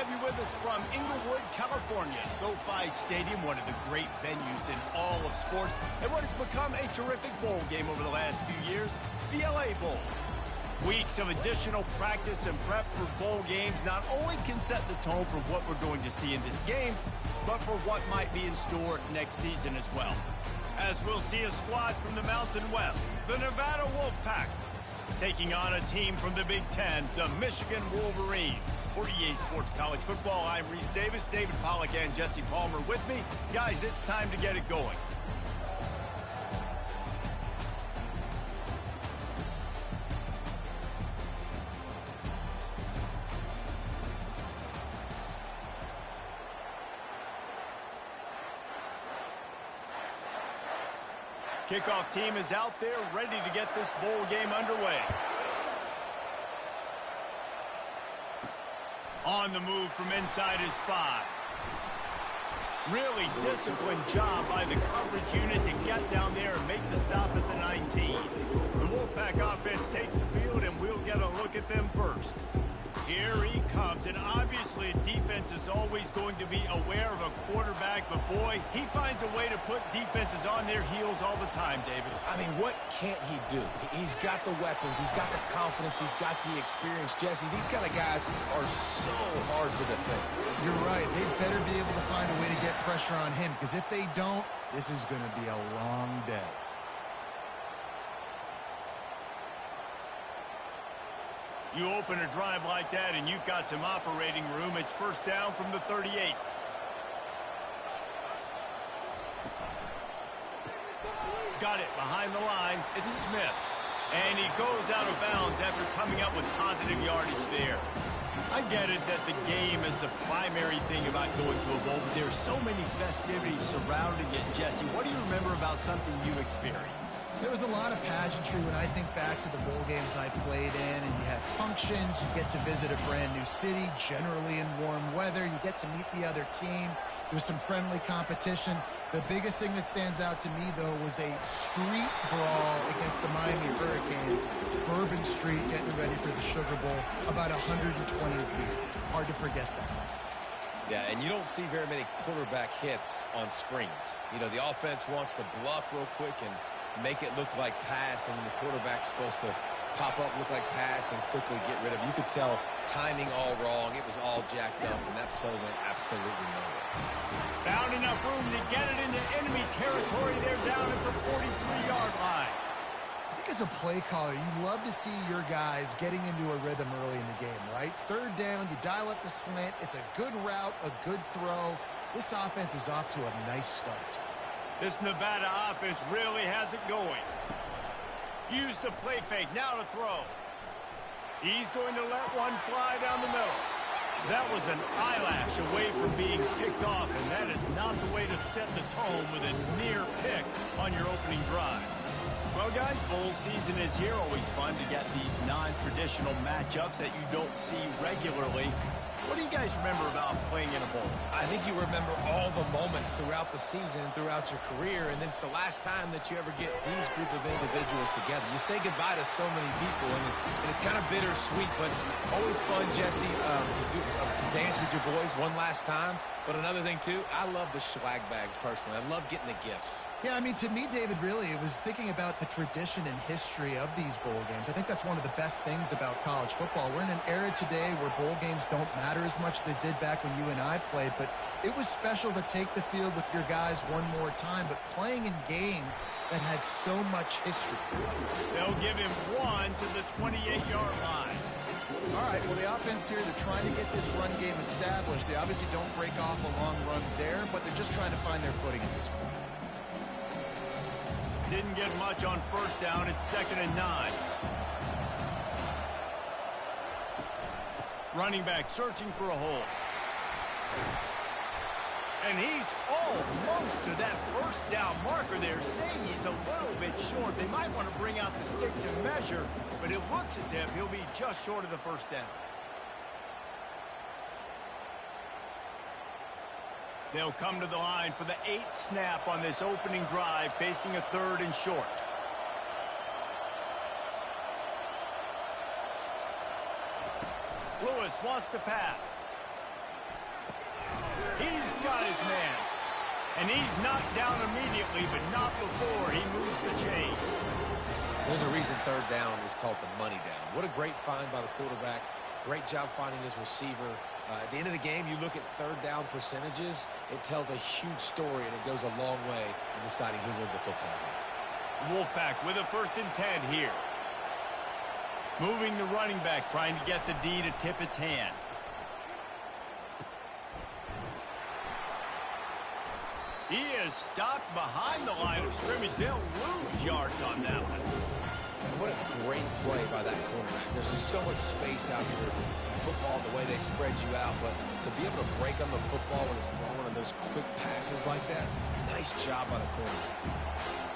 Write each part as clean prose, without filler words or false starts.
have you with us from Inglewood, California. SoFi Stadium, one of the great venues in all of sports, and what has become a terrific bowl game over the last few years, the LA Bowl. Weeks of additional practice and prep for bowl games not only can set the tone for what we're going to see in this game, but for what might be in store next season as well. As we'll see a squad from the Mountain West, the Nevada Wolfpack, taking on a team from the Big Ten, the Michigan Wolverines. For EA Sports College Football, I'm Reese Davis, David Pollack, and Jesse Palmer with me. Guys, it's time to get it going. Kickoff team is out there ready to get this bowl game underway. On the move from inside his 5. Really disciplined job by the coverage unit to get down there and make the stop at the 19. The Wolfpack offense takes the field, and we'll get a look at them first. Here he comes, and obviously a defense is always going to be aware of a quarterback, but boy, he finds a way to put defenses on their heels all the time, David. I mean, what can't he do? He's got the weapons, he's got the confidence, he's got the experience. Jesse, these kind of guys are so hard to defend. You're right. They better be able to find a way to get pressure on him, because if they don't, this is going to be a long day. You open a drive like that and you've got some operating room. It's first down from the 38. Got it behind the line. It's Smith. And he goes out of bounds after coming up with positive yardage there. I get it that the game is the primary thing about going to a bowl, but there's so many festivities surrounding it. Jesse, what do you remember about something you experienced? There was a lot of pageantry when I think back to the bowl games I played in, and you had functions, you get to visit a brand new city, generally in warm weather, you get to meet the other team. There was some friendly competition. The biggest thing that stands out to me, though, was a street brawl against the Miami Hurricanes. Bourbon Street getting ready for the Sugar Bowl, about 120 people. Hard to forget that. Yeah, and you don't see very many quarterback hits on screens. You know, the offense wants to bluff real quick and make it look like pass, and then the quarterback's supposed to pop up, look like pass, and quickly get rid of it. You could tell timing all wrong. It was all jacked up, and that play went absolutely nowhere. Found enough room to get it into enemy territory. They're down at the 43-yard line. I think as a play caller, you love to see your guys getting into a rhythm early in the game, right? Third down, you dial up the slant. It's a good route, a good throw. This offense is off to a nice start. This Nevada offense really has it going. Use the play fake, now to throw. He's going to let one fly down the middle. That was an eyelash away from being picked off, and that is not the way to set the tone with a near pick on your opening drive. Well, guys, bowl season is here. Always fun to get these non-traditional matchups that you don't see regularly. What do you guys remember about playing in a bowl? I think you remember all the moments throughout the season and throughout your career, and then it's the last time that you ever get these group of individuals together. You say goodbye to so many people, and it's kind of bittersweet, but always fun, Jesse, to dance with your boys one last time. But another thing, too, I love the swag bags personally. I love getting the gifts. Yeah, I mean, to me, David, really, it was thinking about the tradition and history of these bowl games. I think that's one of the best things about college football. We're in an era today where bowl games don't matter as much as they did back when you and I played, but it was special to take the field with your guys one more time, but playing in games that had so much history. They'll give him one to the 28-yard line. All right, well, the offense here, they're trying to get this run game established. They obviously don't break off a long run there, but they're just trying to find their footing at this point. Didn't get much on first down. It's 2nd and 9. Running back searching for a hole. And he's almost to that first down marker there, saying he's a little bit short. They might want to bring out the sticks and measure, but it looks as if he'll be just short of the first down. They'll come to the line for the 8th snap on this opening drive, facing a 3rd and short. Lewis wants to pass. He's got his man. And he's knocked down immediately, but not before he moves the chains. There's a reason third down is called the money down. What a great find by the quarterback. Great job finding his receiver. At the end of the game, you look at third down percentages. It tells a huge story, and it goes a long way in deciding who wins a football game. Wolfpack with a 1st and 10 here. Moving the running back, trying to get the D to tip its hand. He is stopped behind the line of scrimmage. They'll lose yards on that one. What a great play by that quarterback. There's so much space out here in football, the way they spread you out. But to be able to break on the football when it's thrown on those quick passes like that, nice job by the quarterback.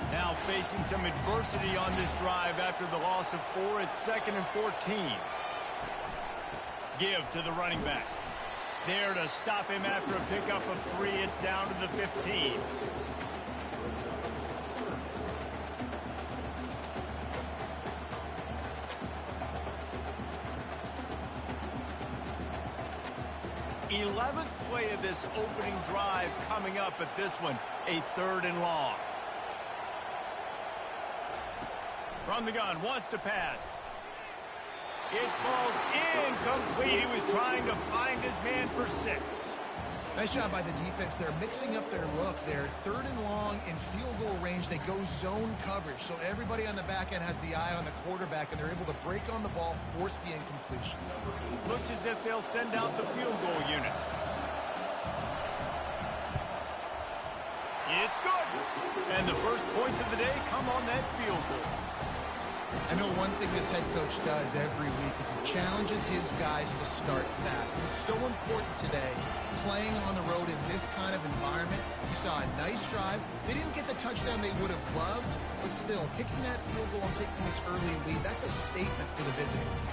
Now facing some adversity on this drive after the loss of 4. It's 2nd and 14. Give to the running back. There to stop him after a pickup of 3. It's down to the 15. The 11th play of this opening drive coming up at this one, a 3rd and long. From the gun, wants to pass. It falls incomplete. He was trying to find his man for 6. Nice job by the defense. They're mixing up their look. They're 3rd and long in field goal range. They go zone coverage. So everybody on the back end has the eye on the quarterback, and they're able to break on the ball, force the incompletion. Looks as if they'll send out the field goal unit. It's good. And the first points of the day come on that field goal. I know one thing this head coach does every week is he challenges his guys to start fast. And it's so important today, playing on the road in this kind of environment. You saw a nice drive. They didn't get the touchdown they would have loved, but still, kicking that field goal and taking this early lead, that's a statement for the visiting team.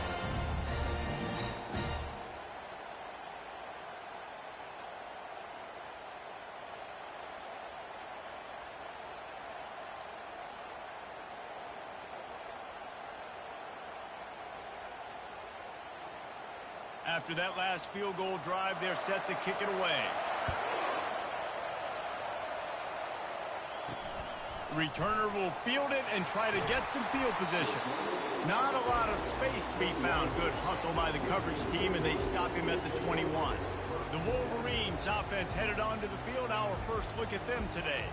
After that last field goal drive, they're set to kick it away. The returner will field it and try to get some field position. Not a lot of space to be found. Good hustle by the coverage team, and they stop him at the 21. The Wolverines offense headed onto the field. Our first look at them today.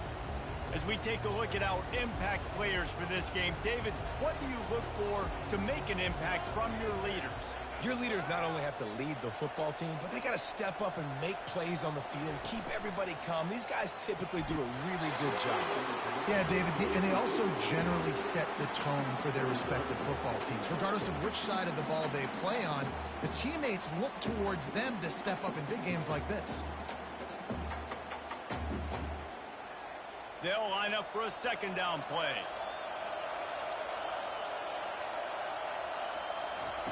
As we take a look at our impact players for this game, David, what do you look for to make an impact from your leaders? Your leaders not only have to lead the football team, but they got to step up and make plays on the field, keep everybody calm. These guys typically do a really good job. Yeah, David, and they also generally set the tone for their respective football teams. Regardless of which side of the ball they play on, the teammates look towards them to step up in big games like this. They'll line up for a 2nd down play.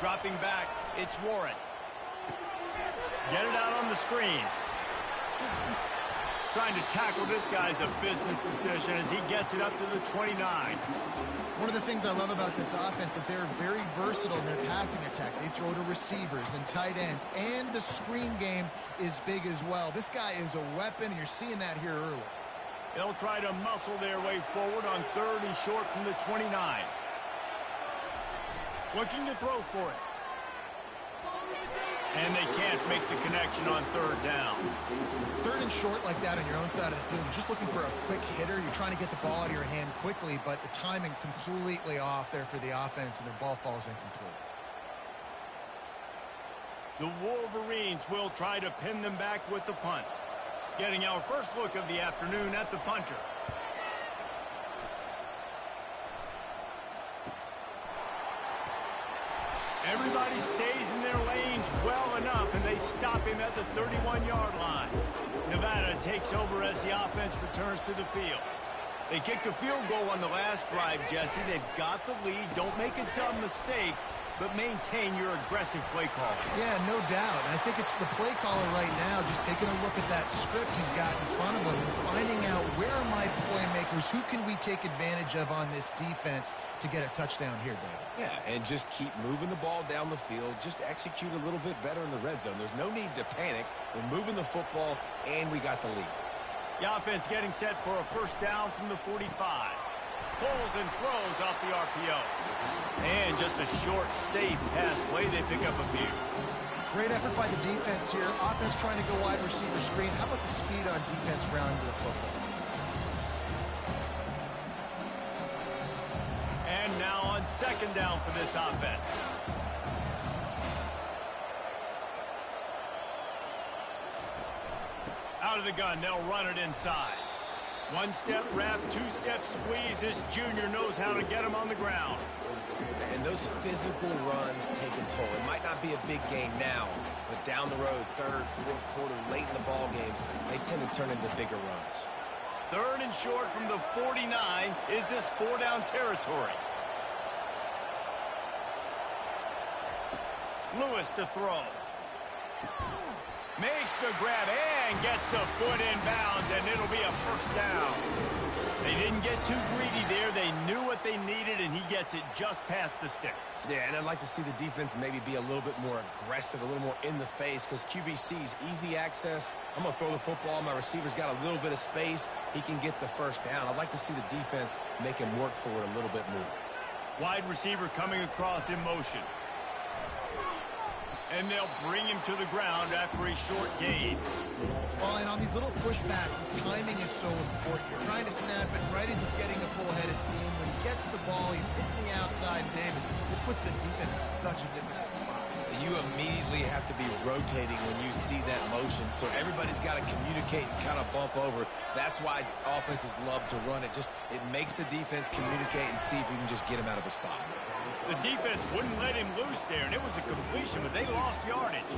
Dropping back, it's Warren. Get it out on the screen. Trying to tackle this guy's a business decision as he gets it up to the 29. One of the things I love about this offense is they're very versatile in their passing attack. They throw to receivers and tight ends, and the screen game is big as well. This guy is a weapon, and you're seeing that here early. They'll try to muscle their way forward on 3rd and short from the 29. Looking to throw for it. And they can't make the connection on 3rd down. 3rd and short like that on your own side of the field, you're just looking for a quick hitter. You're trying to get the ball out of your hand quickly, but the timing completely off there for the offense, and their ball falls incomplete. The Wolverines will try to pin them back with the punt. Getting our first look of the afternoon at the punter. Everybody stays in their lanes well enough, and they stop him at the 31-yard line. Nevada takes over as the offense returns to the field. They kicked a field goal on the last drive, Jesse. They've got the lead. Don't make a dumb mistake. but maintain your aggressive play calling. Yeah, no doubt. And I think it's the play caller right now just taking a look at that script he's got in front of him and finding out where are my playmakers, who can we take advantage of on this defense to get a touchdown here, David. Yeah, and just keep moving the ball down the field. Just execute a little bit better in the red zone. There's no need to panic. We're moving the football, and we got the lead. The offense getting set for a first down from the 45. Pulls and throws off the RPO. And just a short, safe pass play. They pick up a few. Great effort by the defense here. Offense trying to go wide receiver screen. How about the speed on defense rounding the football? And now on second down for this offense. Out of the gun, they'll run it inside. One-step wrap, two-step squeeze. This junior knows how to get him on the ground. And those physical runs take a toll. It might not be a big gain now, but down the road, third, fourth quarter, late in the ball games, they tend to turn into bigger runs. Third and short from the 49. Is this four-down territory? Lewis to throw. Makes the grab and gets the foot in bounds, and it'll be a first down. They didn't get too greedy there. They knew what they needed, and he gets it just past the sticks. Yeah, and I'd like to see the defense maybe be a little bit more aggressive, a little more in the face, because QBC's easy access. I'm going to throw the football. My receiver's got a little bit of space. He can get the first down. I'd like to see the defense make him work for it a little bit more. Wide receiver coming across in motion. And they'll bring him to the ground after a short gain. Well, and on these little push passes, timing is so important. You're trying to snap it right as he's getting a full head of steam. When he gets the ball, he's hitting the outside, David. It puts the defense in such a difficult spot. You immediately have to be rotating when you see that motion, so everybody's got to communicate and kind of bump over. That's why offenses love to run it. It makes the defense communicate and see if you can just get him out of a spot. The defense wouldn't let him loose there, and it was a completion, but they lost yardage.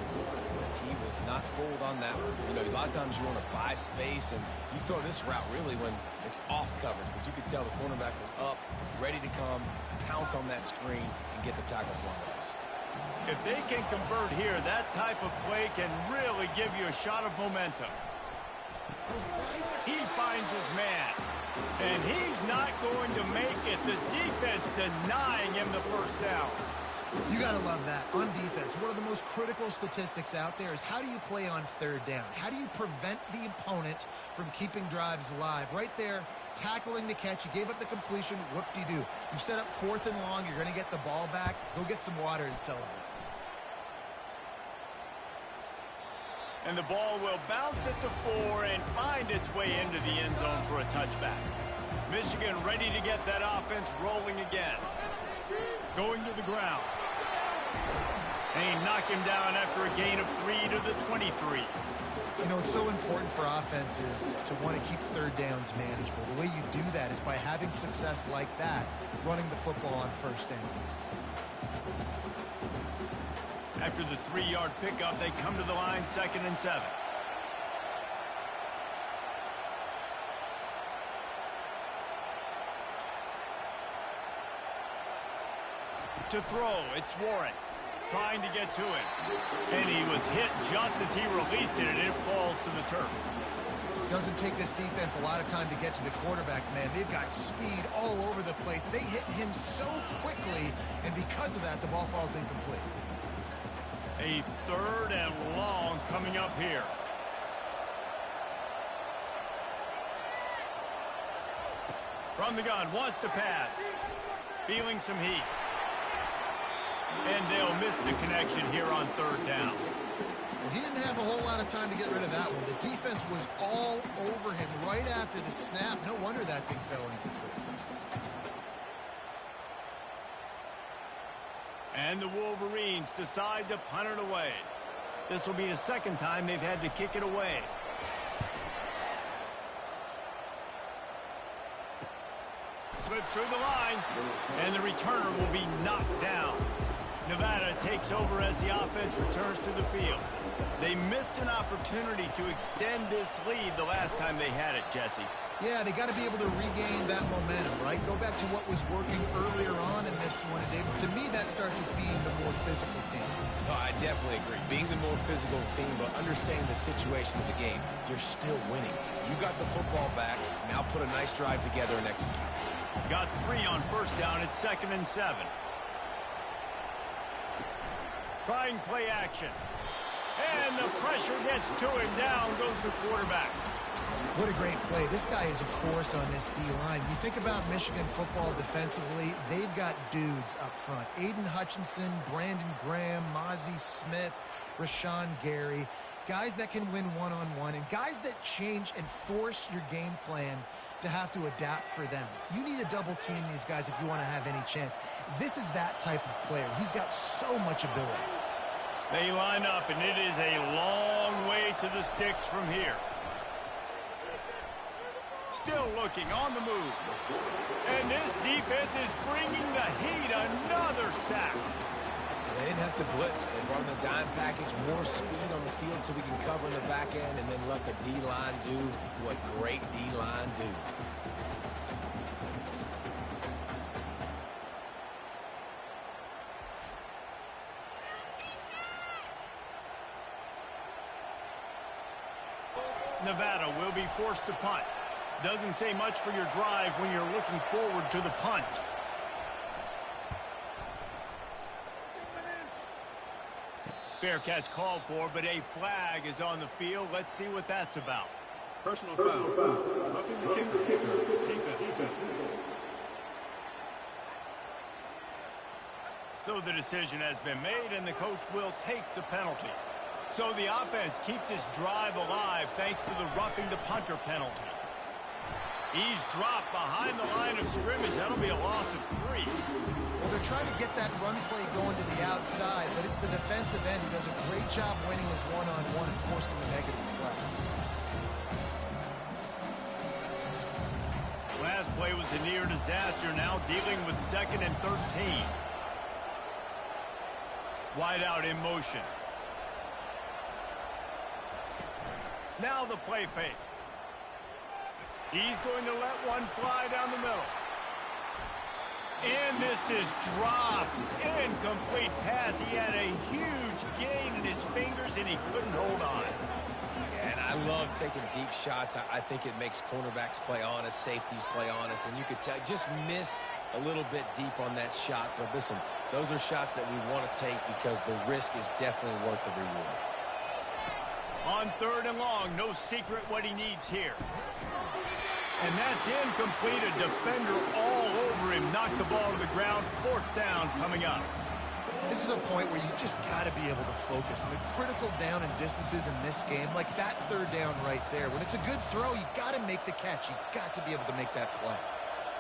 He was not fooled on that one. You know, a lot of times you want to buy space, and you throw this route really when it's off coverage, but you could tell the cornerback was up, ready to come, pounce on that screen, and get the tackle for him. If they can convert here, that type of play can really give you a shot of momentum. He finds his man. And he's not going to make it. The defense denying him the first down. You got to love that. On defense, one of the most critical statistics out there is how do you play on third down? How do you prevent the opponent from keeping drives alive? Right there, tackling the catch. You gave up the completion. Whoop-de-doo. You set up fourth and long. You're going to get the ball back. Go get some water and celebrate. And the ball will bounce at the 4 and find its way into the end zone for a touchback. Michigan ready to get that offense rolling again. Going to the ground. And he knocked him down after a gain of 3 to the 23. You know, it's so important for offenses to want to keep third downs manageable. The way you do that is by having success like that, running the football on first down. After the 3-yard pickup, they come to the line, 2nd and 7. To throw, it's Warren trying to get to it. And he was hit just as he released it, and it falls to the turf. Doesn't take this defense a lot of time to get to the quarterback, man. They've got speed all over the place. They hit him so quickly, and because of that, the ball falls incomplete. A 3rd and long coming up here. From the gun, wants to pass. Feeling some heat. And they'll miss the connection here on 3rd down. Well, he didn't have a whole lot of time to get rid of that one. The defense was all over him right after the snap. No wonder that thing fell incomplete. And the Wolverines decide to punt it away. This will be the 2nd time they've had to kick it away. Slips through the line, and the returner will be knocked down. Nevada takes over as the offense returns to the field. They missed an opportunity to extend this lead the last time they had it, Jesse. Yeah, they got to be able to regain that momentum, right? Go back to what was working earlier on in this one. And David, to me, that starts with being the more physical team. Oh, I definitely agree. Being the more physical team, but understanding the situation of the game, you're still winning. You got the football back. Now put a nice drive together and execute. Got 3 on first down at 2nd and 7. Trying play action. And the pressure gets to him. Down goes the quarterback. What a great play. This guy is a force on this D-line. You think about Michigan football defensively, they've got dudes up front. Aiden Hutchinson, Brandon Graham, Mozzie Smith, Rashawn Gary. Guys that can win one-on-one and guys that change and force your game plan to have to adapt for them. You need to double team these guys if you want to have any chance. This is that type of player. He's got so much ability. They line up, and it is a long way to the sticks from here. Still looking on the move. And this defense is bringing the heat. Another sack. They didn't have to blitz. They brought in the dime package, more speed on the field so we can cover in the back end and then let the D-line do what great D-line do. Nevada will be forced to punt. Doesn't say much for your drive when you're looking forward to the punt. Fair catch called for, but a flag is on the field. Let's see what that's about. Personal foul. Roughing the kicker. Defense. So the decision has been made, and the coach will take the penalty. So the offense keeps its drive alive thanks to the roughing the punter penalty. He's dropped behind the line of scrimmage. That'll be a loss of 3. Well, they're trying to get that run play going to the outside, but it's the defensive end who does a great job winning his one-on-one and forcing the negative play. Last play was a near disaster. Now dealing with 2nd and 13. Wide out in motion. Now the play fake. He's going to let one fly down the middle. And this is dropped. Incomplete pass. He had a huge gain in his fingers, and he couldn't hold on. Yeah, and I love taking deep shots. I think it makes cornerbacks play honest, safeties play honest, and you could tell just missed a little bit deep on that shot. But listen, those are shots that we want to take because the risk is definitely worth the reward. On 3rd and long, no secret what he needs here. And that's incomplete. A defender all over him. Knocked the ball to the ground. 4th down coming up. This is a point where you just got to be able to focus. And the critical down and distances in this game, like that 3rd down right there. When it's a good throw, you got to make the catch. You got to be able to make that play.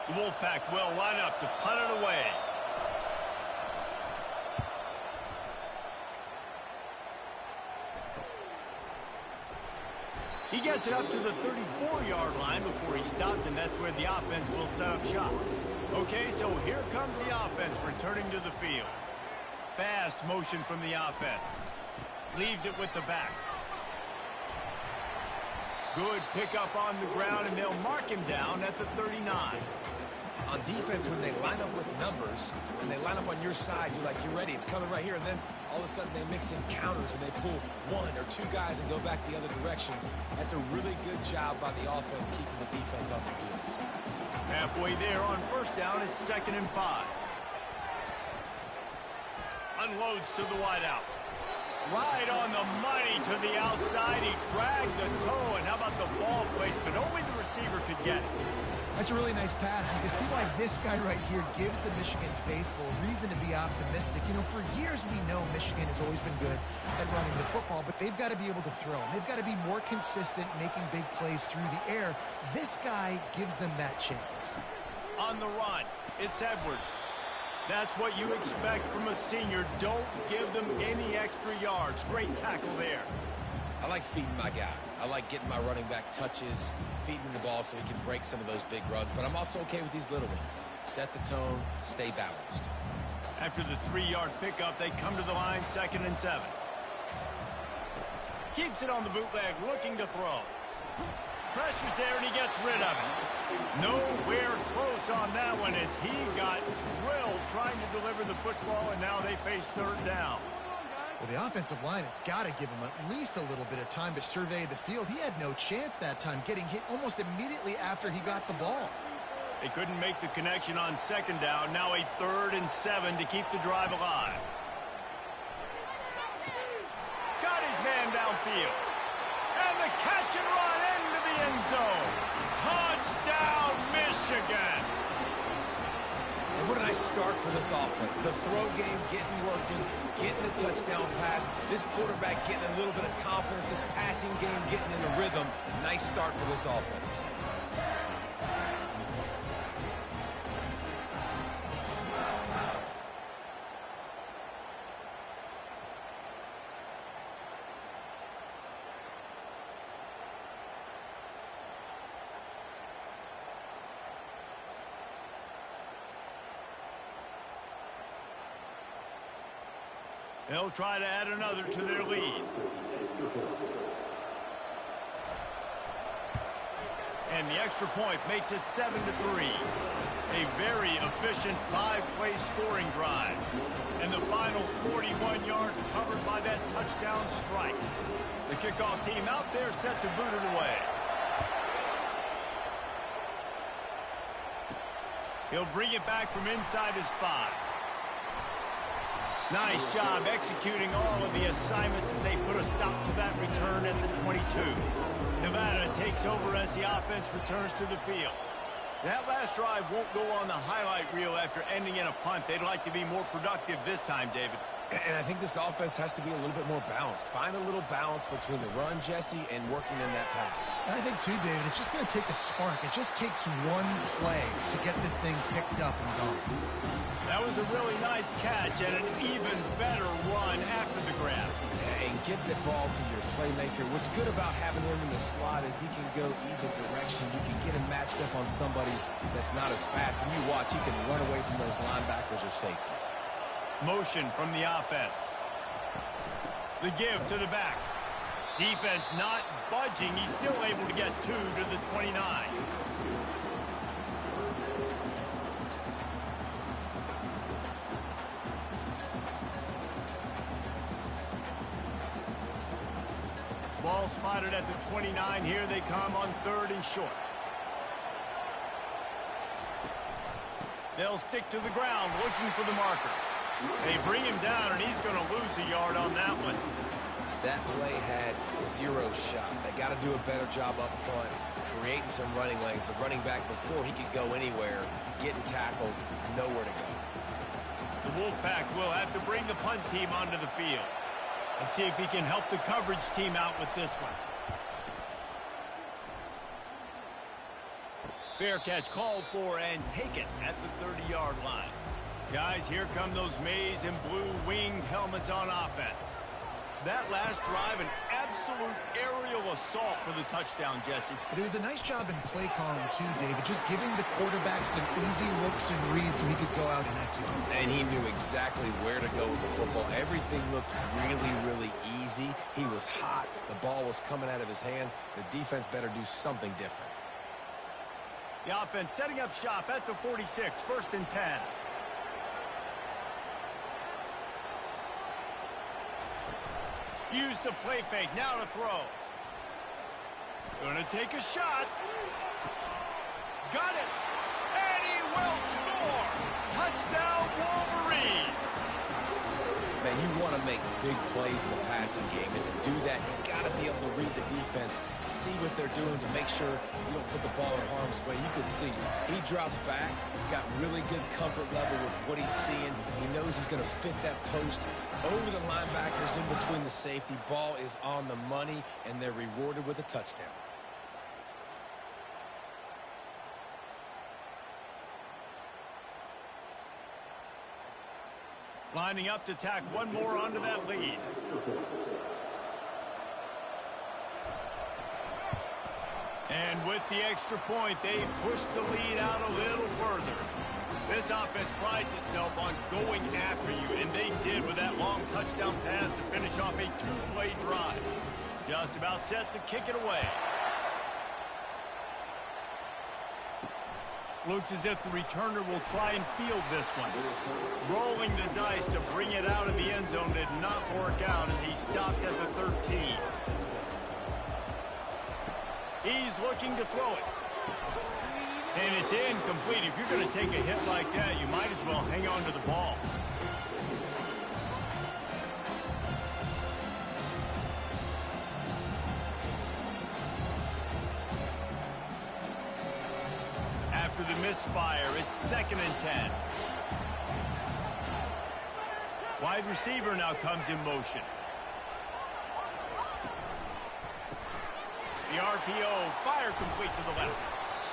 The Wolfpack will line up to punt it away. He gets it up to the 34-yard line before he stopped, and that's where the offense will set up shop. Okay, so here comes the offense returning to the field. Fast motion from the offense. Leaves it with the back. Good pickup on the ground, and they'll mark him down at the 39. On defense, when they line up with numbers, when they line up on your side, you're like, you're ready, it's coming right here. And then all of a sudden they mix in counters and they pull 1 or 2 guys and go back the other direction. That's a really good job by the offense keeping the defense on their heels. Halfway there on 1st down, it's 2nd and 5. Unloads to the wideout. Right on the money to the outside. He dragged the toe, and how about the ball placement? Only the receiver could get it. That's a really nice pass. You can see why this guy right here gives the Michigan faithful reason to be optimistic. You know, for years we know Michigan has always been good at running the football, but they've got to be able to throw. They've got to be more consistent making big plays through the air. This guy gives them that chance. On the run, it's Edwards. That's what you expect from a senior. Don't give them any extra yards. Great tackle there. I like feeding my guy. I like getting my running back touches, feeding the ball so he can break some of those big runs. But I'm also okay with these little ones. Set the tone, stay balanced. After the 3-yard pickup, they come to the line, 2nd and 7. Keeps it on the bootleg, looking to throw. Pressure's there, and he gets rid of it. Nowhere close on that one as he got drilled trying to deliver the football, and now they face third down. Well, the offensive line has got to give him at least a little bit of time to survey the field. He had no chance that time, getting hit almost immediately after he got the ball. They couldn't make the connection on second down. Now a 3rd and 7 to keep the drive alive. Got his man downfield. And the catch and run into the end zone. Touchdown, Michigan. And what a nice start for this offense. The throw game getting working, getting the touchdown pass. This quarterback getting a little bit of confidence. This passing game getting in a rhythm. Nice start for this offense. They'll try to add another to their lead. And the extra point makes it 7-3. A very efficient 5-play scoring drive. And the final 41 yards covered by that touchdown strike. The kickoff team out there set to boot it away. He'll bring it back from inside his 5. Nice job executing all of the assignments as they put a stop to that return at the 22. Nevada takes over as the offense returns to the field. That last drive won't go on the highlight reel after ending in a punt. They'd like to be more productive this time, David. And I think this offense has to be a little bit more balanced. Find a little balance between the run, Jesse, and working in that pass. And I think, too, David, it's just going to take a spark. It just takes one play to get this thing picked up and gone. That was a really nice catch and an even better run after the grab. And get the ball to your playmaker. What's good about having him in the slot is he can go either direction. You can get him matched up on somebody that's not as fast. And you watch, he can run away from those linebackers or safeties. Motion from the offense. The give to the back. Defense not budging. He's still able to get 2 to the 29. Ball spotted at the 29. Here they come on 3rd and short. They'll stick to the ground looking for the marker. They bring him down, and he's going to lose a yard on that one. That play had 0 shot. They got to do a better job up front, creating some running lanes. The running back, before he could go anywhere, getting tackled, nowhere to go. The Wolfpack will have to bring the punt team onto the field and see if he can help the coverage team out with this one. Fair catch called for and taken at the 30-yard line. Guys, here come those maize and blue winged helmets on offense. That last drive, an absolute aerial assault for the touchdown, Jesse. But it was a nice job in play calling, too, David, just giving the quarterback some easy looks and reads so he could go out and execute. And he knew exactly where to go with the football. Everything looked really, really easy. He was hot. The ball was coming out of his hands. The defense better do something different. The offense setting up shop at the 46, 1st and 10. Use the play fake, now to throw. Gonna take a shot. Got it. And he will score. Touchdown, Wolverines. Man, you want to make big plays in the passing game, and to do that, you got to be able to read the defense, see what they're doing to make sure you don't put the ball in harm's way. You could see he drops back, got really good comfort level with what he's seeing. He knows he's going to fit that post over the linebackers in between the safety. Ball is on the money, and they're rewarded with a touchdown. Lining up to tack one more onto that lead. And with the extra point, they push the lead out a little further. This offense prides itself on going after you, and they did with that long touchdown pass to finish off a 2-play drive. Just about set to kick it away. Looks as if the returner will try and field this one. Rolling the dice to bring it out of the end zone did not work out as he stopped at the 13. He's looking to throw it. And it's incomplete. If you're going to take a hit like that, you might as well hang on to the ball. After the misfire, it's 2nd and 10. Wide receiver now comes in motion. The RPO, fire complete to the left.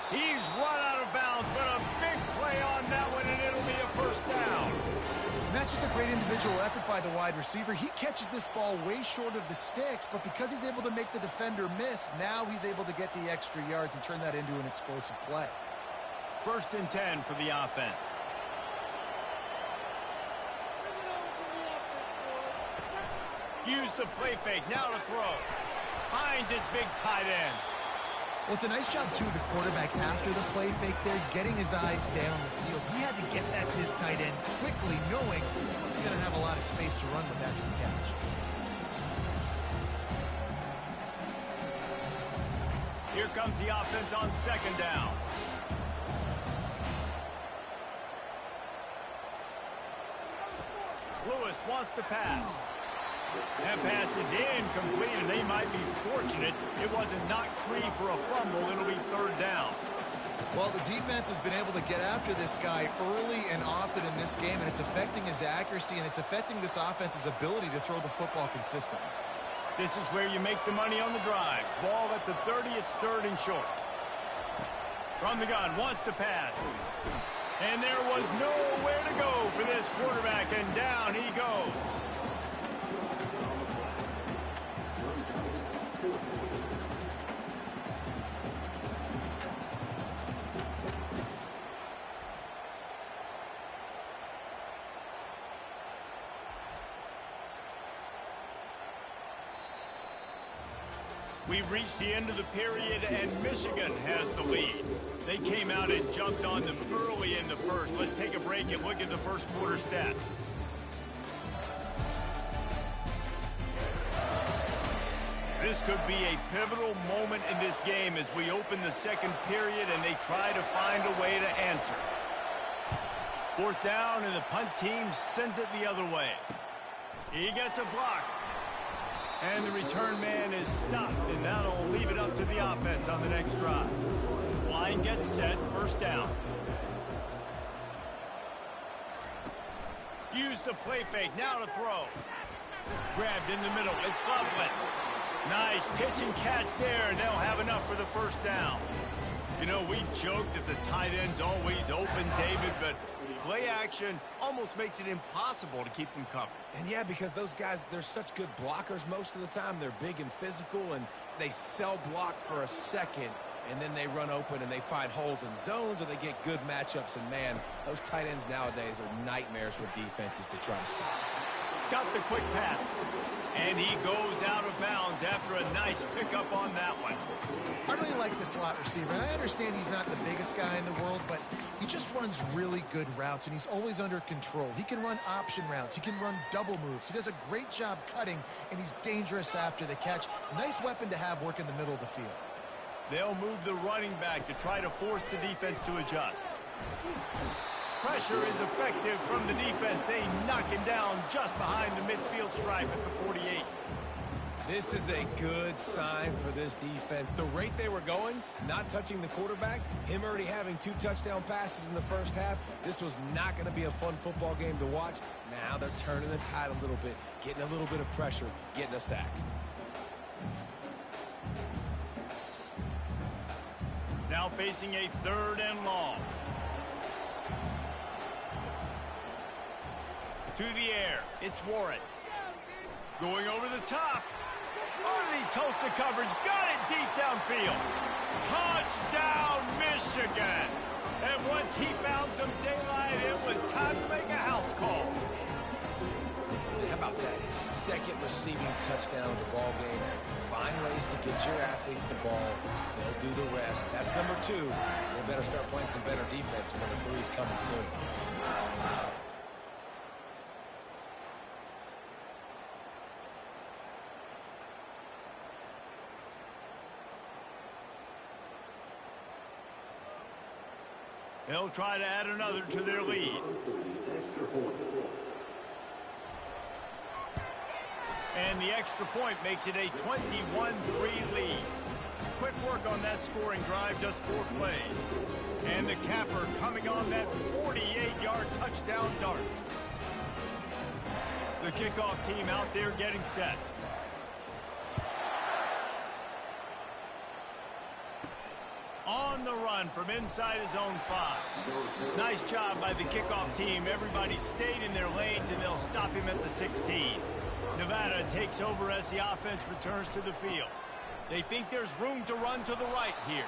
He's run out of bounds, but a big play on that one, and it'll be a first down. And that's just a great individual effort by the wide receiver. He catches this ball way short of the sticks, but because he's able to make the defender miss, now he's able to get the extra yards and turn that into an explosive play. 1st and 10 for the offense. Use the play fake, now to throw. Finds his big tight end. Well, it's a nice job, too, of the quarterback after the play fake there, getting his eyes down the field. He had to get that to his tight end quickly, knowing he wasn't going to have a lot of space to run with after the catch. Here comes the offense on 2nd down. Lewis wants to pass. That pass is incomplete, and they might be fortunate it wasn't knocked free for a fumble. It'll be 3rd down. Well, the defense has been able to get after this guy early and often in this game, and it's affecting his accuracy, and it's affecting this offense's ability to throw the football consistently. This is where you make the money on the drive. Ball at the 30, it's 3rd and short. From the gun, wants to pass. And there was nowhere to go for this quarterback, and down he goes. We've reached the end of the period, and Michigan has the lead. They came out and jumped on them early in the first. Let's take a break and look at the first quarter stats. This could be a pivotal moment in this game as we open the 2nd period and they try to find a way to answer. 4th down, and the punt team sends it the other way. He gets a block. And the return man is stopped, and that'll leave it up to the offense on the next drive. Line gets set, 1st down. Use the play fake, now to throw. Grabbed in the middle, it's Loveland. Nice pitch and catch there, and they'll have enough for the 1st down. You know, we joked that the tight end's always open, David, but play action almost makes it impossible to keep them covered. And yeah, because those guys, they're such good blockers most of the time. They're big and physical, and they cell block for a second, and then they run open and they find holes in zones, or they get good matchups. And man, those tight ends nowadays are nightmares for defenses to try to stop. Got the quick pass. And he goes out of bounds after a nice pickup on that one. I really like the slot receiver, and I understand he's not the biggest guy in the world, but he just runs really good routes, and he's always under control. He can run option routes. He can run double moves. He does a great job cutting, and he's dangerous after the catch. Nice weapon to have work in the middle of the field. They'll move the running back to try to force the defense to adjust. Pressure is effective from the defense. They knock him down just behind the midfield stripe at the 48. This is a good sign for this defense. The rate they were going, not touching the quarterback, him already having 2 touchdown passes in the first half, this was not going to be a fun football game to watch. Now they're turning the tide a little bit, getting a little bit of pressure, getting a sack. Now facing a 3rd and long. To the air, it's Warren. Going over the top. Underneath toasted coverage, got it deep downfield. Touchdown, Michigan. And once he found some daylight, it was time to make a house call. How about that? His second receiving touchdown of the ball game. Find ways to get your athletes the ball. They'll do the rest. That's number 2. They better start playing some better defense when the 3's coming soon. They'll try to add another to their lead. And the extra point makes it a 21-3 lead. Quick work on that scoring drive, just 4 plays. And the capper coming on that 48-yard touchdown dart. The kickoff team out there getting set. On the run from inside his own 5. Nice job by the kickoff team. Everybody stayed in their lanes, and they'll stop him at the 16. Nevada takes over as the offense returns to the field. They think there's room to run to the right here.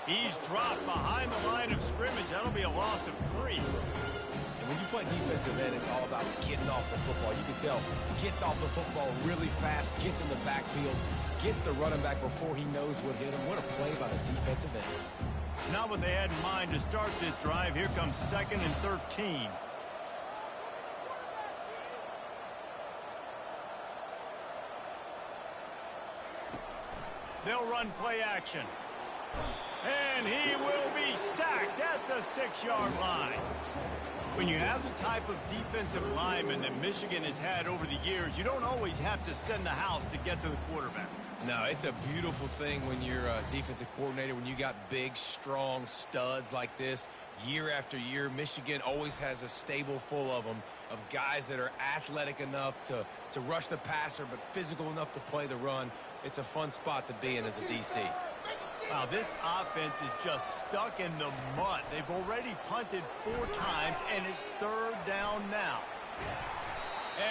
He's dropped behind the line of scrimmage. That'll be a loss of 3. And when you play defensive end, it's all about getting off the football. You can tell, gets off the football really fast, gets in the backfield, gets the running back before he knows what hit him. What a play by the defensive end. Not what they had in mind to start this drive. Here comes 2nd and 13. They'll run play action. And he will be sacked at the 6-yard line. When you have the type of defensive lineman that Michigan has had over the years, you don't always have to send the house to get to the quarterback. No, it's a beautiful thing when you're a defensive coordinator, when you got big, strong studs like this. Year after year, Michigan always has a stable full of them, of guys that are athletic enough to rush the passer, but physical enough to play the run. It's a fun spot to be in as a DC. Wow, this offense is just stuck in the mud. They've already punted 4 times, and it's 3rd down now.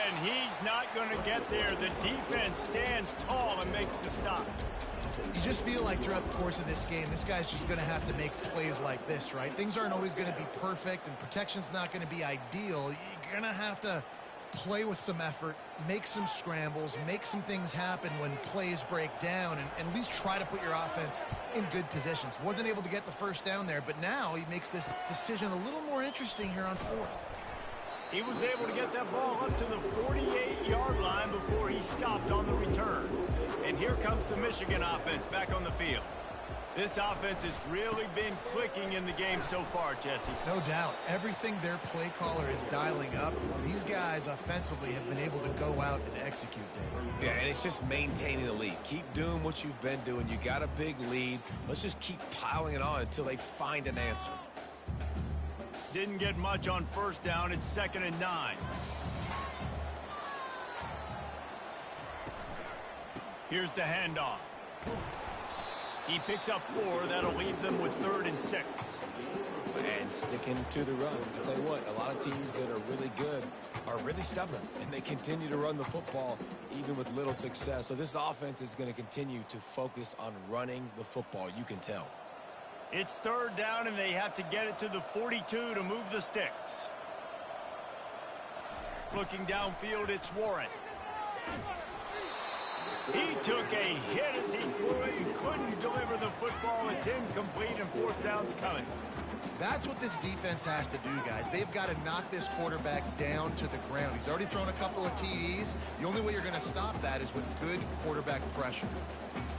And he's not going to get there. The defense stands tall and makes the stop. You just feel like throughout the course of this game, this guy's just going to have to make plays like this, right? Things aren't always going to be perfect, and protection's not going to be ideal. You're going to have to play with some effort, make some scrambles, make some things happen when plays break down, and at least try to put your offense in good positions. Wasn't able to get the first down there, but now he makes this decision a little more interesting here on 4th. He was able to get that ball up to the 48-yard line before he stopped on the return. And here comes the Michigan offense back on the field. This offense has really been clicking in the game so far, Jesse. No doubt. Everything their play caller is dialing up, these guys offensively have been able to go out and execute, David. Yeah, and it's just maintaining the lead. Keep doing what you've been doing. You got a big lead. Let's just keep piling it on until they find an answer. Didn't get much on 1st down. It's 2nd and 9. Here's the handoff. He picks up 4. That'll leave them with 3rd and 6. And sticking to the run. I'll tell you what, a lot of teams that are really good are really stubborn, and they continue to run the football even with little success. So this offense is going to continue to focus on running the football. You can tell. It's 3rd down, and they have to get it to the 42 to move the sticks. Looking downfield, it's Warren. He took a hit as he threw it and couldn't deliver the football. It's incomplete, and 4th down's coming. That's what this defense has to do, guys. They've got to knock this quarterback down to the ground. He's already thrown a couple of TDs. The only way you're going to stop that is with good quarterback pressure.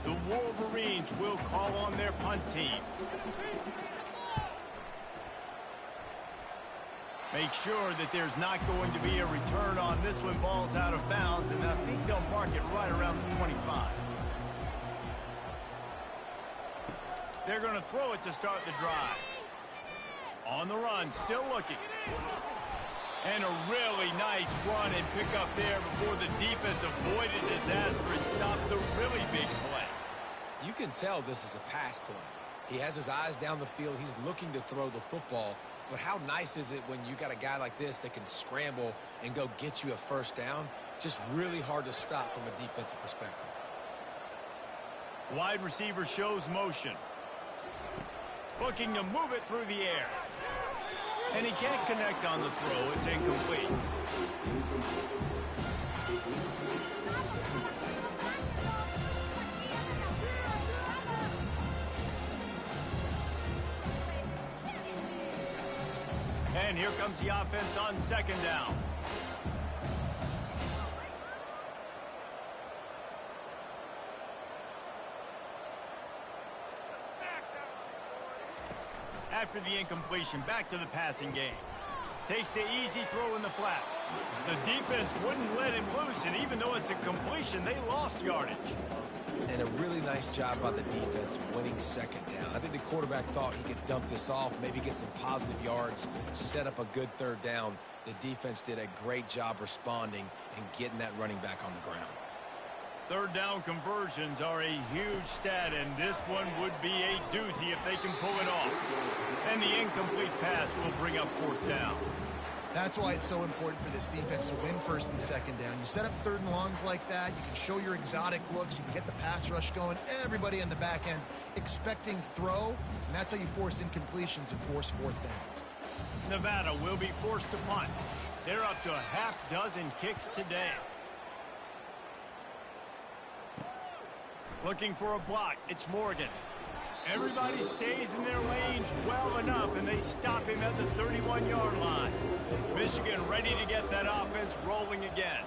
The Wolverines will call on their punt team. Make sure that there's not going to be a return on this one. Ball's out of bounds, and I think they'll mark it right around the 25. They're going to throw it to start the drive. On the run, still looking. And a really nice run and pick up there before the defense avoided disaster and stopped the really big play. You can tell this is a pass play. He has his eyes down the field. He's looking to throw the football. But how nice is it when you got a guy like this that can scramble and go get you a 1st down? It's just really hard to stop from a defensive perspective. Wide receiver shows motion. Looking to move it through the air. And he can't connect on the throw. It's incomplete. And here comes the offense on second down. After the incompletion, back to the passing game. Takes the easy throw in the flat. The defense wouldn't let him loose, and even though it's a completion, they lost yardage. And a really nice job by the defense winning second down. I think the quarterback thought he could dump this off, maybe get some positive yards, set up a good third down. The defense did a great job responding and getting that running back on the ground. Third down conversions are a huge stat, and this one would be a doozy if they can pull it off. And the incomplete pass will bring up fourth down. That's why it's so important for this defense to win first and second down. You set up third and longs like that, you can show your exotic looks, you can get the pass rush going, everybody in the back end expecting throw, and that's how you force incompletions and force fourth downs. Nevada will be forced to punt. They're up to a half dozen kicks today. Looking for a block, it's Morgan. Everybody stays in their lanes well enough, and they stop him at the 31-yard line. Michigan ready to get that offense rolling again.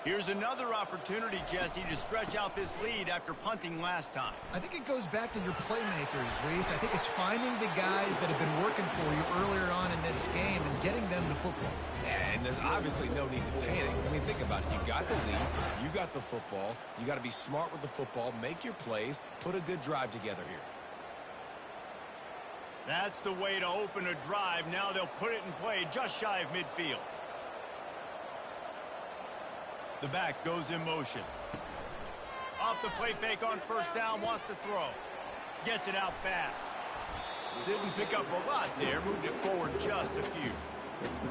Here's another opportunity, Jesse, to stretch out this lead after punting last time. I think it goes back to your playmakers, Reese. I think it's finding the guys that have been working for you earlier on in this game and getting them the football. Yeah, and there's obviously no need to panic. I mean, think about it. You got the lead. You got the football. You got to be smart with the football, make your plays, put a good drive together here. That's the way to open a drive. Now they'll put it in play just shy of midfield. The back goes in motion. Off the play fake on first down, wants to throw. Gets it out fast. Didn't pick up a lot there, moved it forward just a few.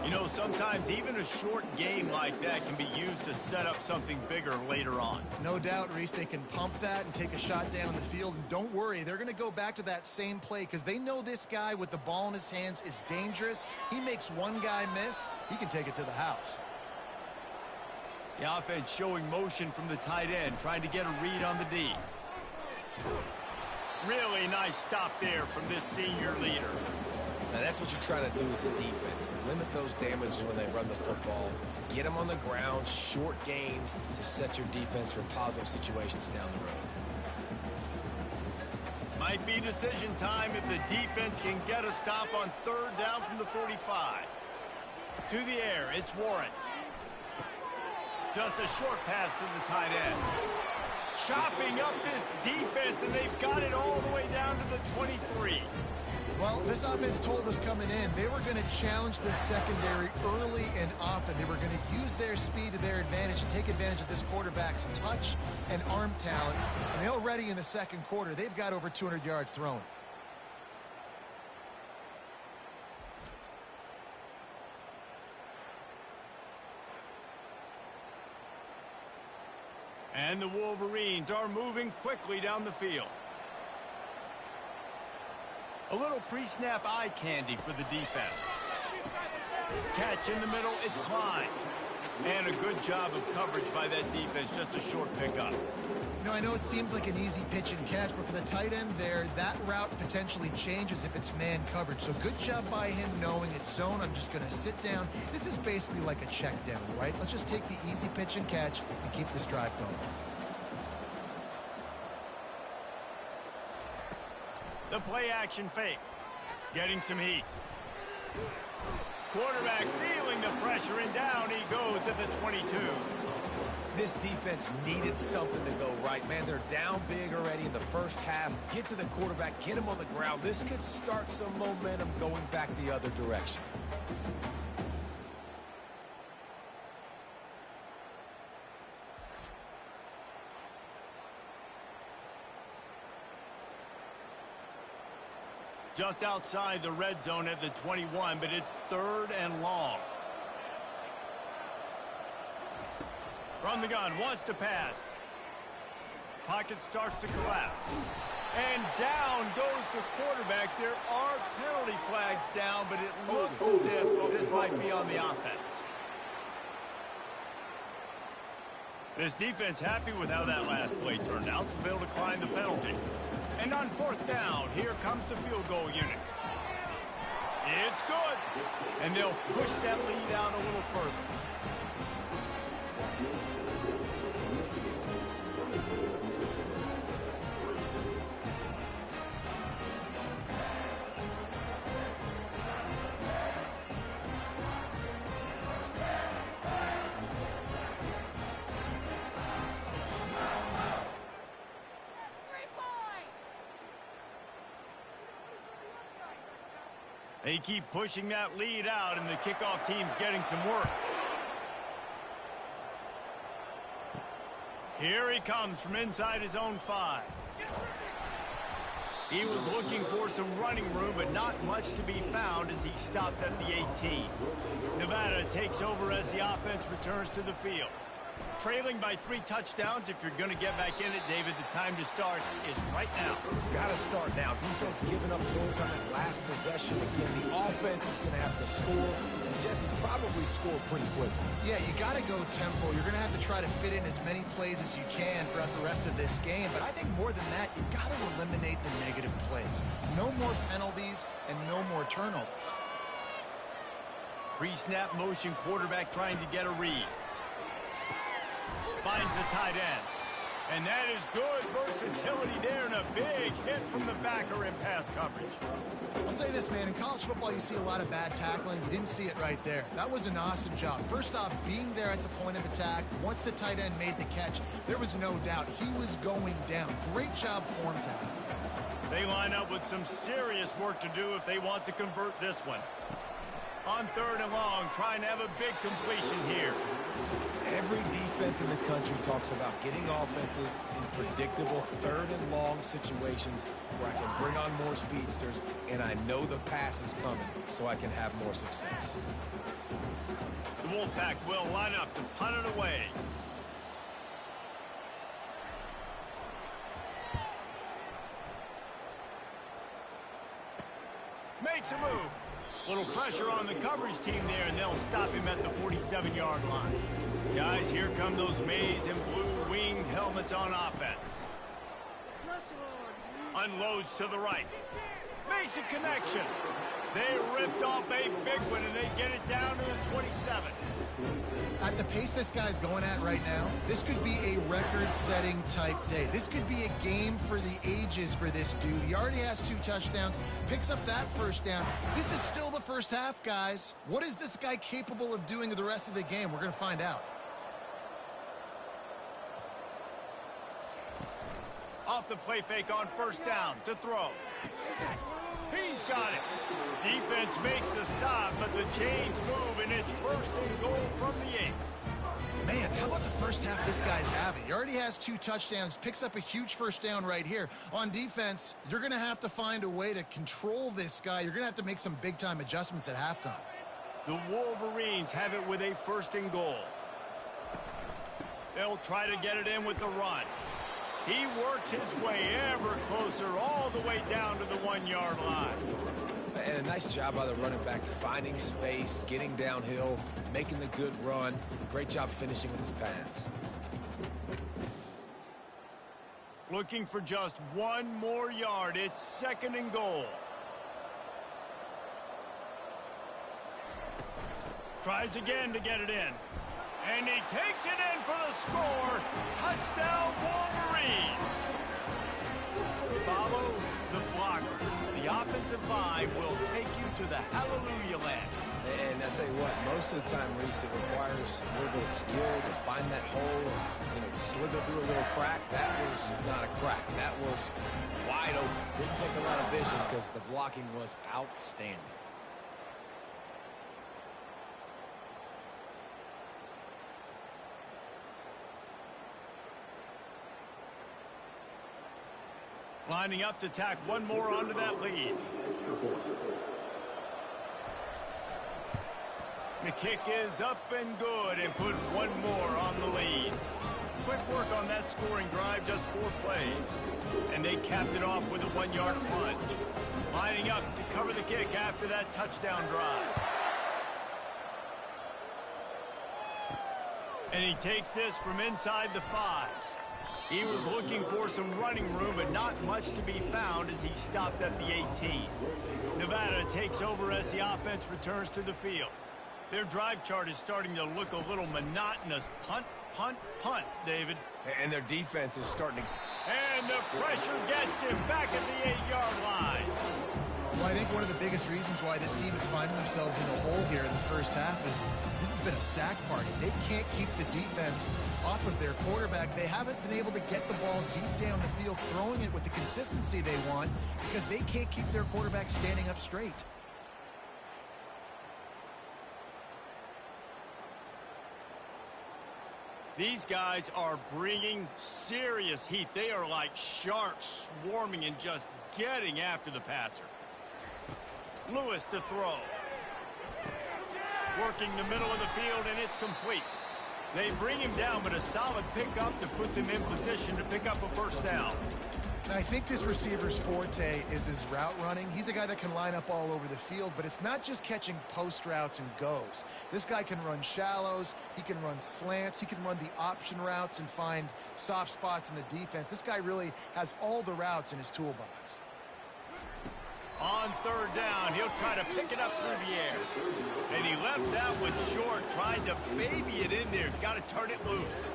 You know, sometimes even a short game like that can be used to set up something bigger later on. No doubt, Reese, they can pump that and take a shot down the field. And don't worry, they're going to go back to that same play because they know this guy with the ball in his hands is dangerous. He makes one guy miss, he can take it to the house. The offense showing motion from the tight end, trying to get a read on the D. Really nice stop there from this senior leader. Now, that's what you're trying to do as a defense. Limit those damages when they run the football. Get them on the ground, short gains to set your defense for positive situations down the road. Might be decision time if the defense can get a stop on third down from the 45. To the air, it's Warren. Just a short pass to the tight end. Chopping up this defense, and they've got it all the way down to the 23. Well, this offense told us coming in they were going to challenge this secondary early and often. They were going to use their speed to their advantage and take advantage of this quarterback's touch and arm talent. And already in the second quarter, they've got over 200 yards thrown. And the Wolverines are moving quickly down the field. A little pre-snap eye candy for the defense. Catch in the middle, it's Klein. And a good job of coverage by that defense, just a short pickup. You know, I know it seems like an easy pitch and catch, but for the tight end there, that route potentially changes if it's man coverage. So good job by him knowing it's zone. I'm just going to sit down. This is basically like a check down, right? Let's just take the easy pitch and catch and keep this drive going. The play action fake. Getting some heat. Quarterback feeling the pressure, and down he goes at the 22. This defense needed something to go right. Man, they're down big already in the first half. Get to the quarterback, get him on the ground. This could start some momentum going back the other direction. Just outside the red zone at the 21, but it's third and long. From the gun, wants to pass. Pocket starts to collapse. And down goes the quarterback. There are penalty flags down, but it looks as if this might be on the offense. This defense happy with how that last play turned out, so they'll decline the penalty. And on 4th down, here comes the field goal unit. It's good. And they'll push that lead out a little further. They keep pushing that lead out, and the kickoff team's getting some work. Here he comes from inside his own 5. He was looking for some running room, but not much to be found as he stopped at the 18. Nevada takes over as the offense returns to the field. Trailing by 3 touchdowns. If you're going to get back in it, David, the time to start is right now. Got to start now. Defense giving up points on that last possession. Again, the offense is going to have to score, and Jesse probably score pretty quick. Yeah, you got to go tempo. You're going to have to try to fit in as many plays as you can throughout the rest of this game. But I think more than that, you got to eliminate the negative plays. No more penalties and no more turnovers. Pre-snap motion quarterback trying to get a read. Finds the tight end. And that is good versatility there, and a big hit from the backer in pass coverage. I'll say this, man. In college football, you see a lot of bad tackling. You didn't see it right there. That was an awesome job. First off, being there at the point of attack. Once the tight end made the catch, there was no doubt he was going down. Great job form tackle. They line up with some serious work to do if they want to convert this one. On 3rd and long, trying to have a big completion here. Every defense in the country talks about getting offenses in predictable 3rd and long situations where I can bring on more speedsters, and I know the pass is coming, so I can have more success. The Wolfpack will line up to punt it away. Makes a move. Little pressure on the coverage team there, and they'll stop him at the 47-yard line. Guys, here come those maize and blue winged helmets on offense. Unloads to the right. Makes a connection. They ripped off a big one, and they get it down to the 27. At the pace this guy's going at right now, this could be a record-setting type day. This could be a game for the ages for this dude. He already has 2 touchdowns, picks up that 1st down. This is still the 1st half, guys. What is this guy capable of doing the rest of the game? We're going to find out. Off the play fake on 1st down to throw. He's got it. Defense makes a stop, but the chains move, and it's 1st and goal from the 8. Man, how about the 1st half this guy's having? He already has 2 touchdowns, picks up a huge 1st down right here. On defense, you're going to have to find a way to control this guy. You're going to have to make some big-time adjustments at halftime. The Wolverines have it with a 1st and goal. They'll try to get it in with the run. He works his way ever closer all the way down to the 1-yard line. And a nice job by the running back, finding space, getting downhill, making the good run. Great job finishing with his pads. Looking for just 1 more yard. It's 2nd and goal. Tries again to get it in. And he takes it in for the score. Touchdown, Wolverines. Follow the blocker. The offensive line will take you to the hallelujah land. And I'll tell you what, most of the time, Reese, it requires a little bit of skill to find that hole, slither through a little crack. That was not a crack. That was wide open. Didn't take a lot of vision because the blocking was outstanding. Lining up to tack 1 more onto that lead. The kick is up and good, and put 1 more on the lead. quick work on that scoring drive, just 4 plays. And they capped it off with a 1-yard punt. Lining up to cover the kick after that touchdown drive. And he takes this from inside the 5. He was looking for some running room, but not much to be found as he stopped at the 18. Nevada takes over as the offense returns to the field. Their drive chart is starting to look a little monotonous. Punt, punt, punt, David. And their defense is starting to... And the pressure gets him back at the 8-yard line. Well, I think one of the biggest reasons why this team is finding themselves in a hole here in the first half is this has been a sack party. They can't keep the defense off of their quarterback. They haven't been able to get the ball deep down the field, throwing it with the consistency they want because they can't keep their quarterback standing up straight. These guys are bringing serious heat. They are like sharks swarming and just getting after the passer. Lewis to throw. Working the middle of the field, and it's complete. They bring him down, but a solid pickup to put them in position to pick up a first down. And I think this receiver's forte is his route running. He's a guy that can line up all over the field, but it's not just catching post routes and goes. This guy can run shallows, he can run slants, he can run the option routes and find soft spots in the defense. This guy really has all the routes in his toolbox. On 3rd down, he'll try to pick it up through the air. And he left that one short, trying to baby it in there. He's got to turn it loose.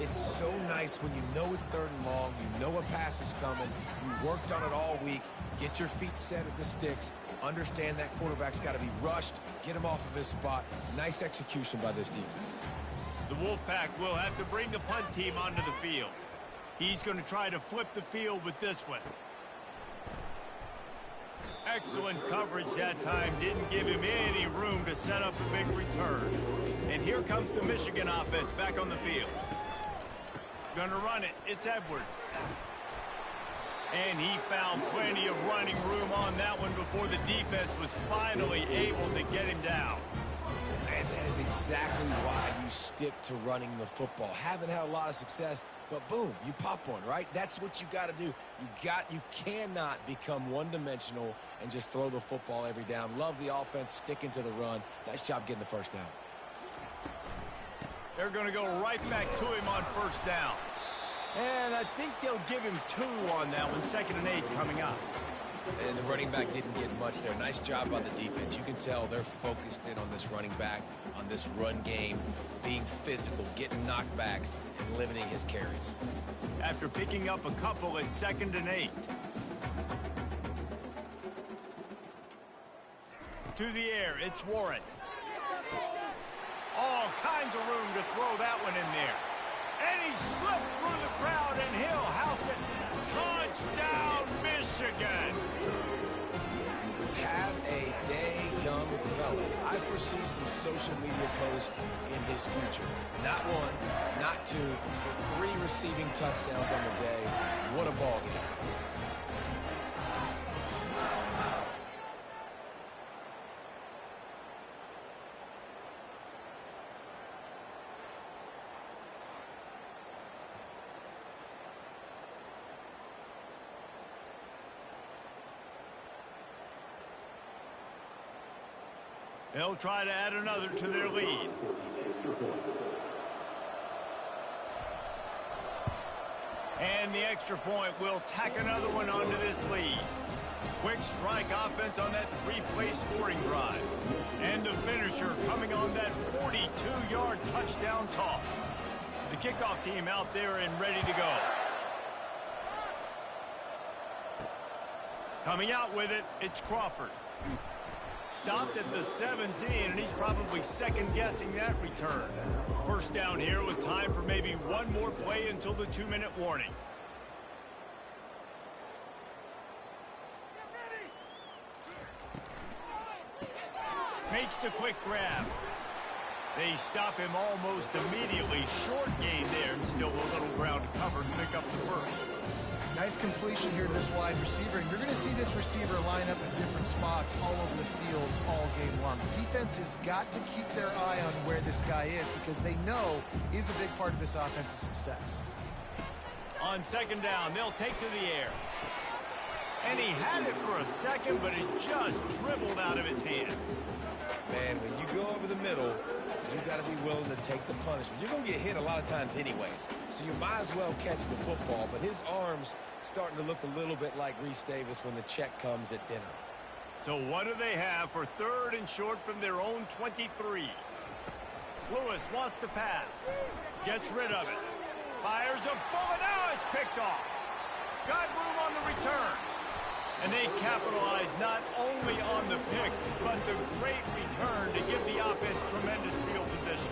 It's so nice when you know it's 3rd and long, you know a pass is coming, you worked on it all week, get your feet set at the sticks, understand that quarterback's got to be rushed, get him off of his spot. Nice execution by this defense. The Wolfpack will have to bring the punt team onto the field. He's going to try to flip the field with this one. Excellent coverage that time. Didn't give him any room to set up a big return. And here comes the Michigan offense back on the field. Gonna run it. It's Edwards. And he found plenty of running room on that one before the defense was finally able to get him down. And that is exactly why you stick to running the football. Haven't had a lot of success, but boom, you pop one, right? That's what you got to do. You cannot become one-dimensional and just throw the football every down. Love the offense sticking to the run. Nice job getting the first down. They're going to go right back to him on 1st down. And I think they'll give him 2 on that one. 2nd and 8 coming up. And the running back didn't get much there. Nice job by the defense. You can tell they're focused in on this running back, on this run game, being physical, getting knockbacks, and limiting his carries. After picking up a couple at 2nd and 8. To the air, it's Warren. All kinds of room to throw that one in there. And he slipped through the crowd, and he'll house it. Touchdown, Michigan! Have a day, young fella. I foresee some social media posts in his future. Not 1, not 2, but 3 receiving touchdowns on the day. What a ball game. They'll try to add another to their lead. And the extra point will tack another one onto this lead. Quick strike offense on that 3-play scoring drive. And the finisher coming on that 42-yard touchdown toss. The kickoff team out there and ready to go. Coming out with it, it's Crawford. Stopped at the 17, and he's probably second-guessing that return. 1st down here with time for maybe one more play until the 2-minute warning. Makes the quick grab. They stop him almost immediately. Short gain there, and still a little ground to cover to pick up the first. Nice completion here to this wide receiver, and you're going to see this receiver line up in different spots all over the field all game long. Defense has got to keep their eye on where this guy is because they know he's a big part of this offense's success. On second down, they'll take to the air. And he had it for a second, but it just dribbled out of his hands. Man, when you go over the middle, you got to be willing to take the punishment. You're going to get hit a lot of times anyways, so you might as well catch the football. But his arm's starting to look a little bit like Reese Davis when the check comes at dinner. So what do they have for third and short from their own 23? Lewis wants to pass. Gets rid of it. Fires a bullet. Now it's picked off. Got room on the return. And they capitalize not only on the pick, but the great return to give the offense tremendous field position.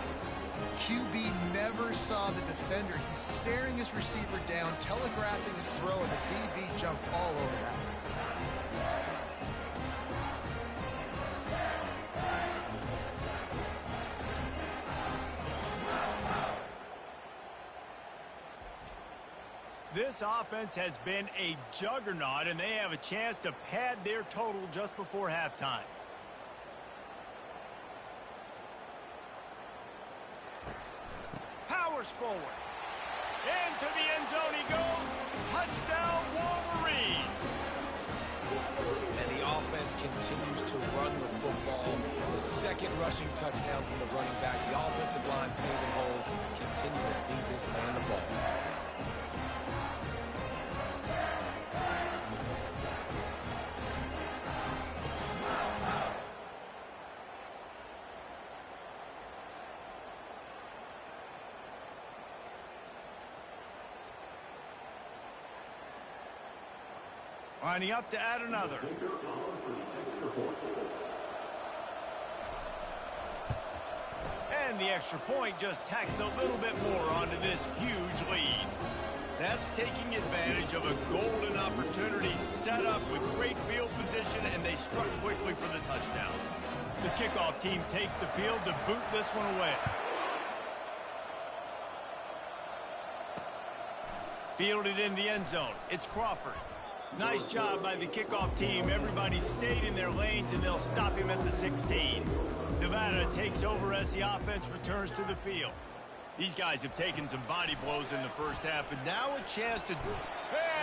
QB never saw the defender. He's staring his receiver down, telegraphing his throw, and the DB jumped all over that. This offense has been a juggernaut, and they have a chance to pad their total just before halftime. Powers forward. Into the end zone he goes. Touchdown, Wolverine. And the offense continues to run the football. The second rushing touchdown from the running back. The offensive line paving holes. Continue to feed this man the ball. Lining up to add another. And the extra point just tacks a little bit more onto this huge lead. That's taking advantage of a golden opportunity set up with great field position, and they struck quickly for the touchdown. The kickoff team takes the field to boot this one away. Fielded in the end zone. It's Crawford. Nice job by the kickoff team. Everybody stayed in their lanes, and they'll stop him at the 16. Nevada takes over as the offense returns to the field. These guys have taken some body blows in the first half, and now a chance to...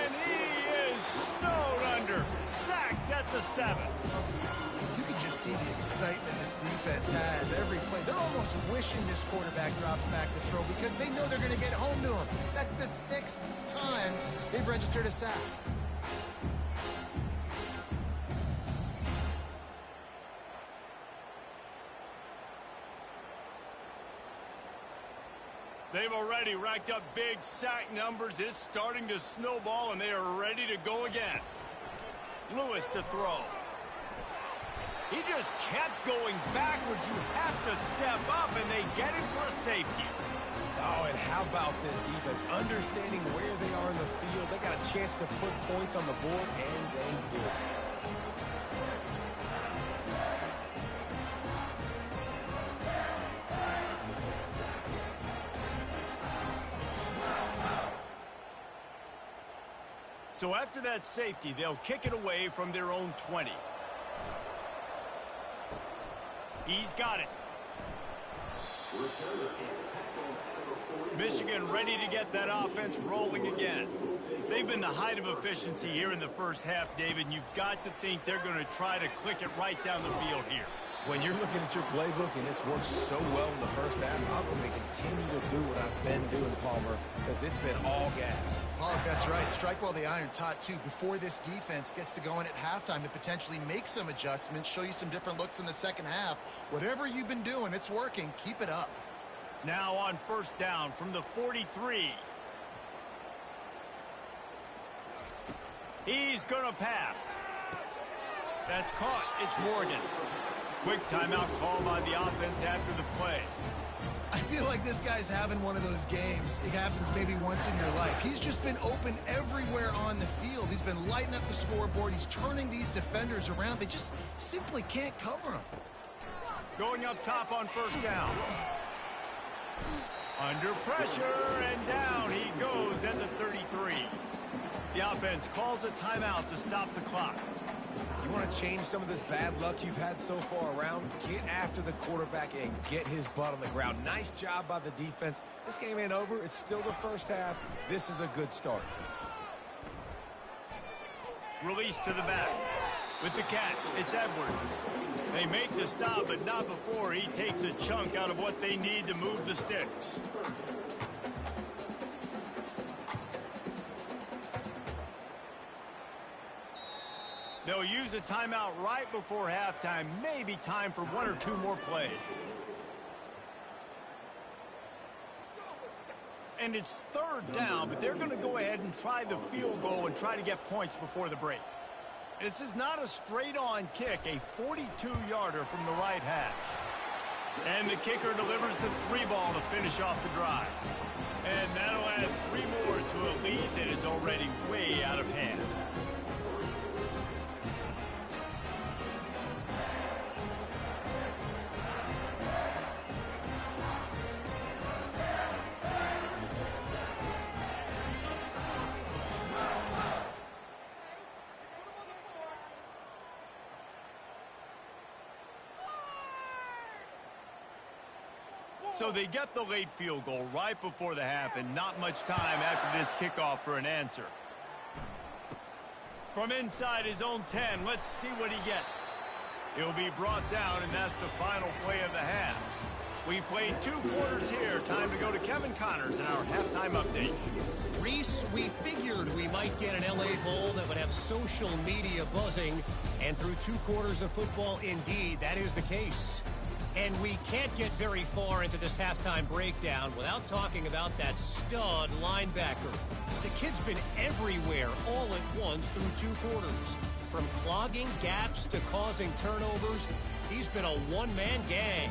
And he is snowed under. Sacked at the 7. You can just see the excitement this defense has every play. They're almost wishing this quarterback drops back to throw because they know they're going to get home to him. That's the 6th time they've registered a sack. They've already racked up big sack numbers. It's starting to snowball, and they are ready to go again. Lewis to throw. He just kept going backwards. You have to step up, and they get him for a safety. Oh, and how about this defense? Understanding where they are in the field. They got a chance to put points on the board, and they did. So after that safety, they'll kick it away from their own 20. He's got it. Michigan ready to get that offense rolling again. They've been the height of efficiency here in the first half, David, and you've got to think they're going to try to click it right down the field here. When you're looking at your playbook and it's worked so well in the first half, I'm going to continue to do what I've been doing, Palmer, because it's been all gas. Paul, that's right. Strike while the iron's hot, too. Before this defense gets to going at halftime to potentially make some adjustments, show you some different looks in the second half. Whatever you've been doing, it's working. Keep it up. Now on first down from the 43. He's going to pass. That's caught. It's Morgan. Quick timeout call by the offense after the play. I feel like this guy's having one of those games. It happens maybe once in your life. He's just been open everywhere on the field. He's been lighting up the scoreboard. He's turning these defenders around. They just simply can't cover him. Going up top on first down. Under pressure, and down he goes at the 33. The offense calls a timeout to stop the clock. You want to change some of this bad luck you've had so far around? Get after the quarterback and get his butt on the ground. Nice job by the defense. This game ain't over. It's still the first half. This is a good start. Release to the back. With the catch, it's Edwards. They make the stop, but not before he takes a chunk out of what they need to move the sticks. They'll use a timeout right before halftime. Maybe time for one or two more plays. And it's third down, but they're going to go ahead and try the field goal and try to get points before the break. This is not a straight-on kick, a 42-yarder from the right hash. And the kicker delivers the 3-ball to finish off the drive. And that'll add 3 more to a lead that is already way out of hand. So they get the late field goal right before the half, and not much time after this kickoff for an answer. From inside his own 10, let's see what he gets. He'll be brought down, and that's the final play of the half. We've played 2 quarters here. Time to go to Kevin Connors in our halftime update. Reese, we figured we might get an LA Bowl that would have social media buzzing, and through 2 quarters of football, indeed, that is the case. And we can't get very far into this halftime breakdown without talking about that stud linebacker. The kid's been everywhere all at once through 2 quarters. From clogging gaps to causing turnovers, he's been a one-man gang.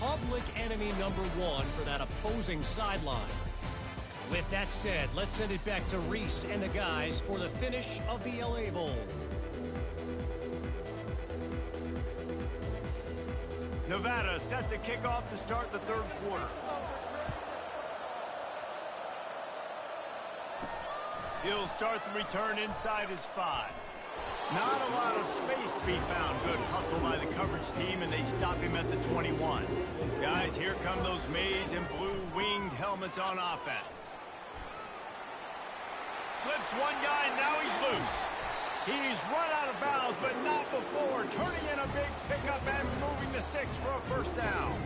Public enemy number 1 for that opposing sideline. With that said, let's send it back to Reese and the guys for the finish of the LA Bowl. Nevada set to kick off to start the 3rd quarter. He'll start the return inside his 5. Not a lot of space to be found. Good hustle by the coverage team, and they stop him at the 21. Guys, here come those maize and blue winged helmets on offense. Slips one guy, now he's loose. He's run out of bounds, but not before turning in a big pickup and moving the sticks for a first down.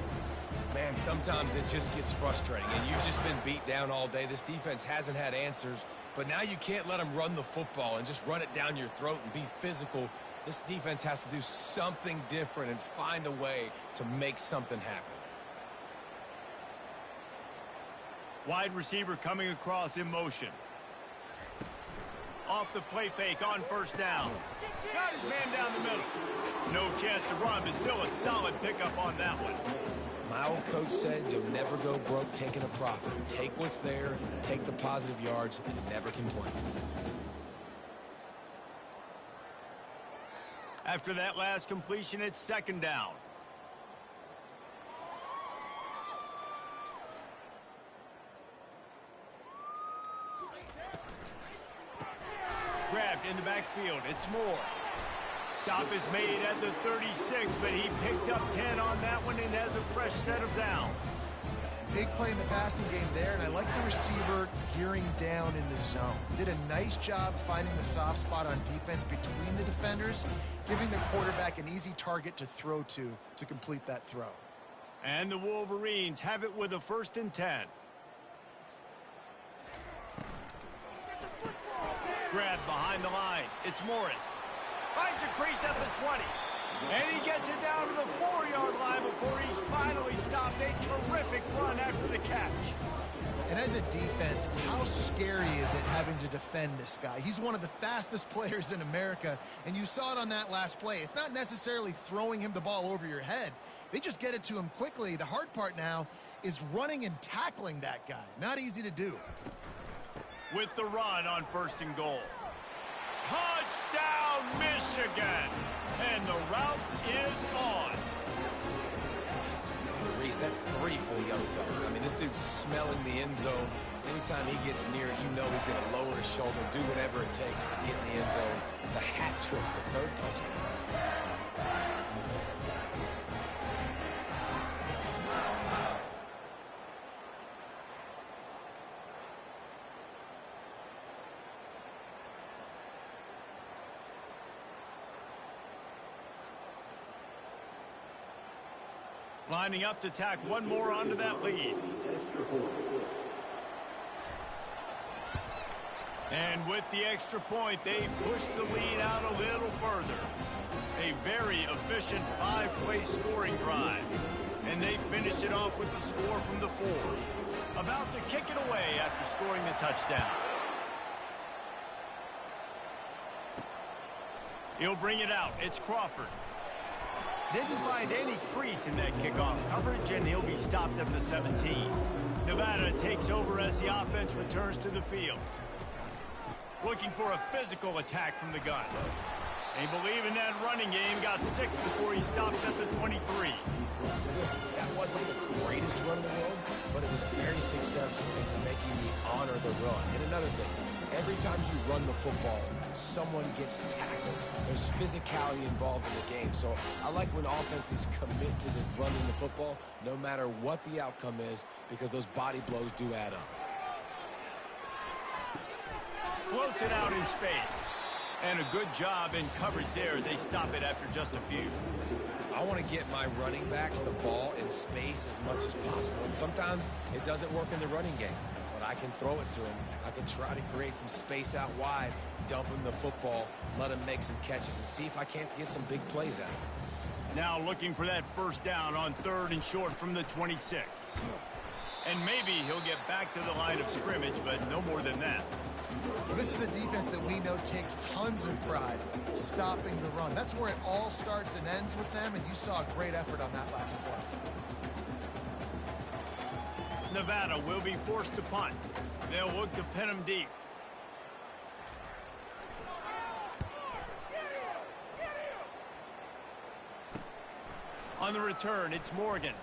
Man, sometimes it just gets frustrating, and you've just been beat down all day. This defense hasn't had answers, but now you can't let them run the football and just run it down your throat and be physical. This defense has to do something different and find a way to make something happen. Wide receiver coming across in motion. Off the play fake on first down. Got his man down the middle. No chance to run, but still a solid pickup on that one. My old coach said you'll never go broke taking a profit. Take what's there, take the positive yards, and never complain. After that last completion, it's 2nd down. Grabbed in the backfield. It's Moore. Stop is made at the 36, but he picked up 10 on that one and has a fresh set of downs. Big play in the passing game there, and I like the receiver gearing down in the zone. Did a nice job finding the soft spot on defense between the defenders, giving the quarterback an easy target to throw to complete that throw. And the Wolverines have it with a 1st and 10. Grab behind the line. It's Morris. Finds a crease at the 20. And he gets it down to the 4-yard line before he's finally stopped. A terrific run after the catch. And as a defense, how scary is it having to defend this guy? He's one of the fastest players in America, and you saw it on that last play. It's not necessarily throwing him the ball over your head. They just get it to him quickly. The hard part now is running and tackling that guy. Not easy to do. With the run on 1st and goal. Touchdown, Michigan! And the route is on. Reese, that's 3 for the young fella. I mean, this dude's smelling the end zone Anytime he gets near it, you know he's going to lower his shoulder, do whatever it takes to get in the end zone. The hat trick, the third touchdown. Lining up to tack one more onto that lead. And with the extra point, they push the lead out a little further. A very efficient 5-play scoring drive. And they finish it off with the score from the 4. About to kick it away after scoring the touchdown. He'll bring it out. It's Crawford. Didn't find any crease in that kickoff coverage, and he'll be stopped at the 17. Nevada takes over as the offense returns to the field. Looking for a physical attack from the gun. They believe in that running game, got 6 before he stopped at the 23. Listen, that wasn't the greatest run in the world, but it was very successful in making me honor the run. And another thing, every time you run the football, someone gets tackled. There's physicality involved in the game. So I like when offenses commit to the running the football, no matter what the outcome is, because those body blows do add up. Floats it out in space. And a good job in coverage there as they stop it after just a few. I want to get my running backs the ball in space as much as possible. And sometimes it doesn't work in the running game. But I can throw it to him. I can try to create some space out wide, dump him the football, let him make some catches, and see if I can't get some big plays out of him. Now looking for that first down on 3rd and short from the 26. And maybe he'll get back to the line of scrimmage, but no more than that. This is a defense that we know takes tons of pride stopping the run. That's where it all starts and ends with them, and you saw a great effort on that last play. Nevada will be forced to punt. They'll look to pin him deep. On the return, it's Morgan.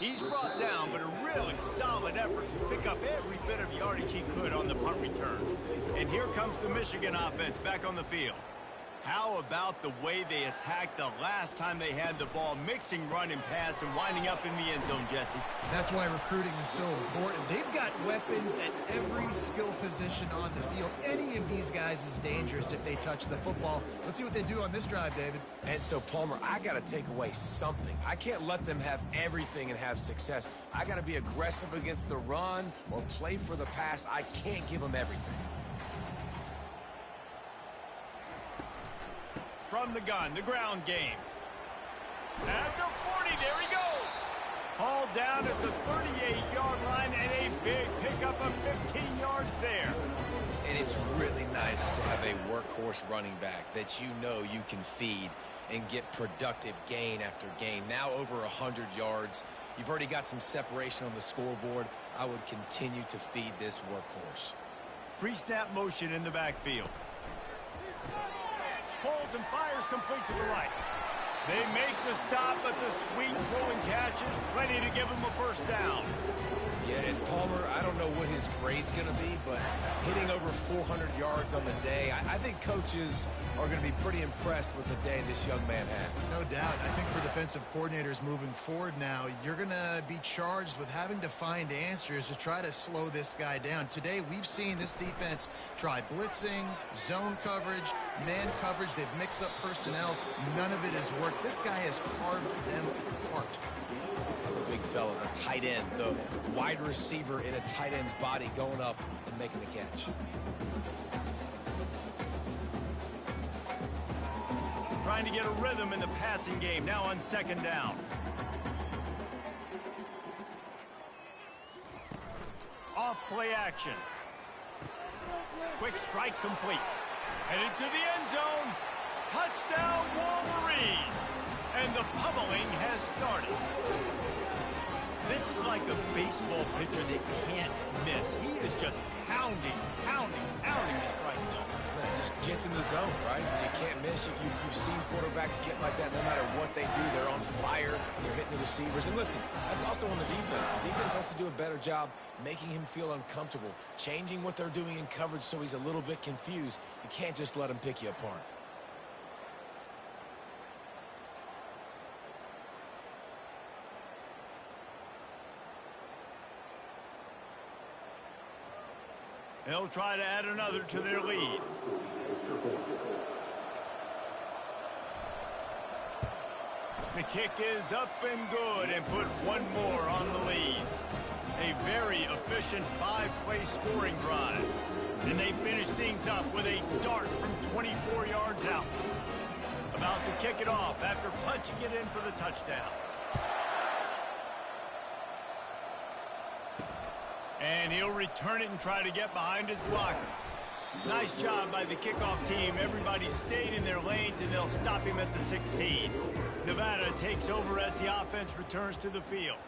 He's brought down, but a really solid effort to pick up every bit of yardage he could on the punt return. And here comes the Michigan offense back on the field. How about the way they attacked the last time they had the ball, mixing run and pass and winding up in the end zone, Jesse? That's why recruiting is so important. They've got weapons at every skill position on the field. Any of these guys is dangerous if they touch the football. Let's see what they do on this drive, David. And so, Palmer, I got to take away something. I can't let them have everything and have success. I got to be aggressive against the run or play for the pass. I can't give them everything. From the gun, the ground game. At the 40, there he goes. Hauled down at the 38-yard line, and a big pickup of 15 yards there. And it's really nice to have a workhorse running back that you know you can feed and get productive gain after gain. Now over 100 yards. You've already got some separation on the scoreboard. I would continue to feed this workhorse. Pre-snap motion in the backfield. Holds and fires complete to the right. They make the stop, but the sweet throwing catch is plenty to give him a first down. Yeah, and Palmer, I don't know what his grade's going to be, but hitting over 400 yards on the day, I think coaches are going to be pretty impressed with the day this young man had. No doubt. I think for defensive coordinators moving forward now, you're going to be charged with having to find answers to try to slow this guy down. Today, we've seen this defense try blitzing, zone coverage, man coverage. They've mixed up personnel. None of it has worked. This guy has carved them apart. The big fella, the tight end, the wide receiver in a tight end's body going up and making the catch. Trying to get a rhythm in the passing game, now on 2nd down. Off play action. Quick strike complete. Headed to the end zone. Touchdown Wolverines. And the pummeling has started. This is like a baseball pitcher that can't miss. He is just pounding the strike zone. Man, just gets in the zone, right? You can't miss. You've seen quarterbacks get like that no matter what they do. They're on fire. They're hitting the receivers. And listen, that's also on the defense. The defense has to do a better job making him feel uncomfortable, changing what they're doing in coverage so he's a little bit confused. You can't just let him pick you apart. They'll try to add another to their lead. The kick is up and good and put one more on the lead. A very efficient 5-play scoring drive. And they finish things up with a dart from 24 yards out. About to kick it off after punching it in for the touchdown. And he'll return it and try to get behind his blockers. Nice job by the kickoff team. Everybody stayed in their lanes, and they'll stop him at the 16. Nevada takes over as the offense returns to the field.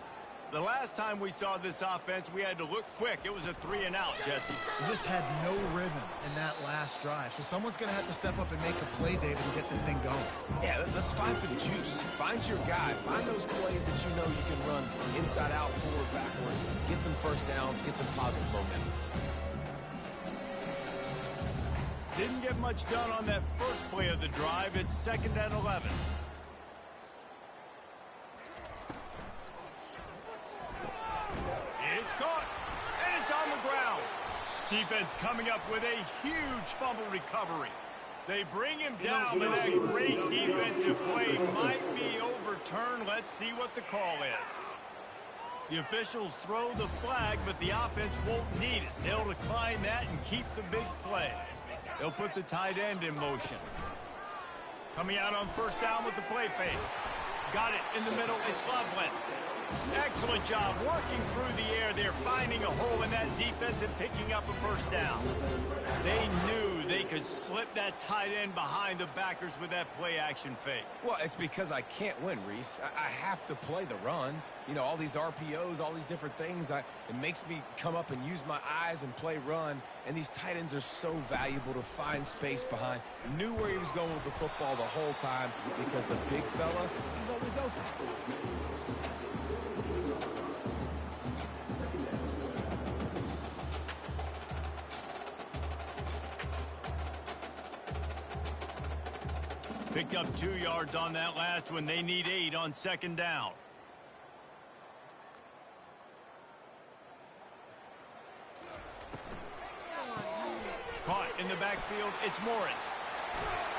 The last time we saw this offense, we had to look quick. It was a 3-and-out, Jesse. We just had no rhythm in that last drive. So someone's going to have to step up and make a play, David, and get this thing going. Yeah, let's find some juice. Find your guy. Find those plays that you know you can run inside out, forward, backwards. Get some first downs. Get some positive momentum. Didn't get much done on that first play of the drive. It's 2nd and 11. It's caught, and it's on the ground. Defense coming up with a huge fumble recovery. They bring him down, but that great defensive play might be overturned. Let's see what the call is. The officials throw the flag, but the offense won't need it. They'll decline that and keep the big play. They'll put the tight end in motion. Coming out on first down with the play fake. Got it in the middle. It's Loveland. Excellent job working through the air. They're finding a hole in that defense and picking up a first down. They knew they could slip that tight end behind the backers with that play action fake. Well, it's because I can't win, Reese. I have to play the run. You know, all these RPOs, all these different things. It makes me come up and use my eyes and play run. And these tight ends are so valuable to find space behind. Knew where he was going with the football the whole time because the big fella, he's always open. Picked up 2 yards on that last one. They need 8 on 2nd down. Caught in the backfield. It's Morris.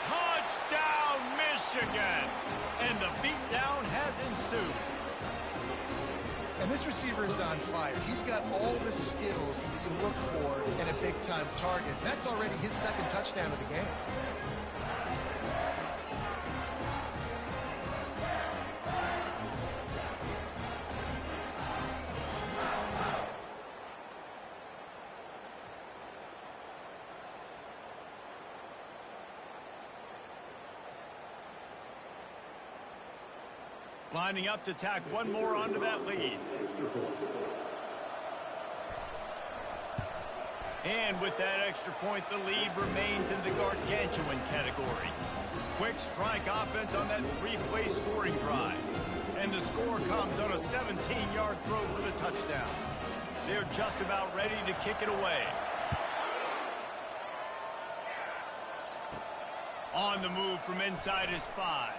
Touchdown, Michigan! And the beatdown has ensued. And this receiver is on fire. He's got all the skills that you look for in a big-time target. That's already his 2nd touchdown of the game. Lining up to tack one more onto that lead. And with that extra point, the lead remains in the gargantuan category. Quick strike offense on that 3-play scoring drive. And the score comes on a 17-yard throw for the touchdown. They're just about ready to kick it away. On the move from inside his 5.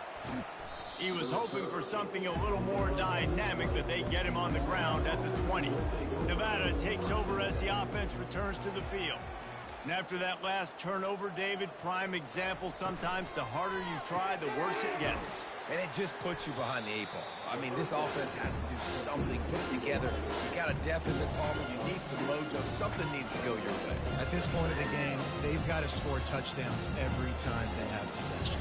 He was hoping for something a little more dynamic, but they get him on the ground at the 20. Nevada takes over as the offense returns to the field. And after that last turnover, David, prime example, sometimes the harder you try, the worse it gets. And it just puts you behind the 8 ball. I mean, this offense has to do something, put it together. You got a deficit, Palmer. You need some mojo. Something needs to go your way. At this point of the game, they've got to score touchdowns every time they have possession.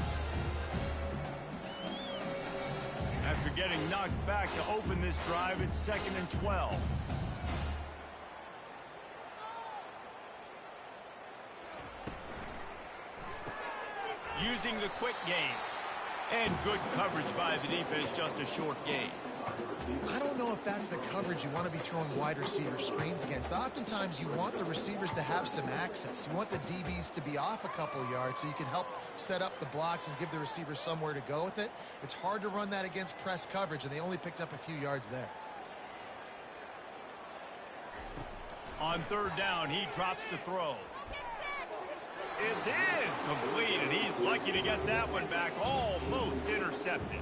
After getting knocked back to open this drive, it's 2nd and 12. Using the quick game. And good coverage by the defense, just a short gain. I don't know if that's the coverage you want to be throwing wide receiver screens against. Oftentimes, you want the receivers to have some access. You want the DBs to be off a couple yards so you can help set up the blocks and give the receivers somewhere to go with it. It's hard to run that against press coverage, and they only picked up a few yards there. On third down, he drops to throw. It's incomplete, and he's lucky to get that one back, almost intercepted.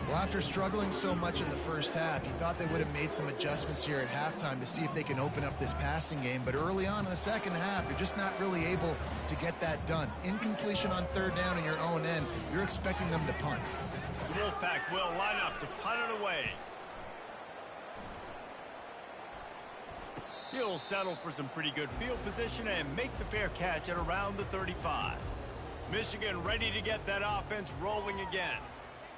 Well, after struggling so much in the first half, you thought they would have made some adjustments here at halftime to see if they can open up this passing game. But early on in the second half, you're just not really able to get that done. Incompletion on third down in your own end, you're expecting them to punt. The Wolfpack will line up to punt it away. He'll settle for some pretty good field position and make the fair catch at around the 35. Michigan ready to get that offense rolling again.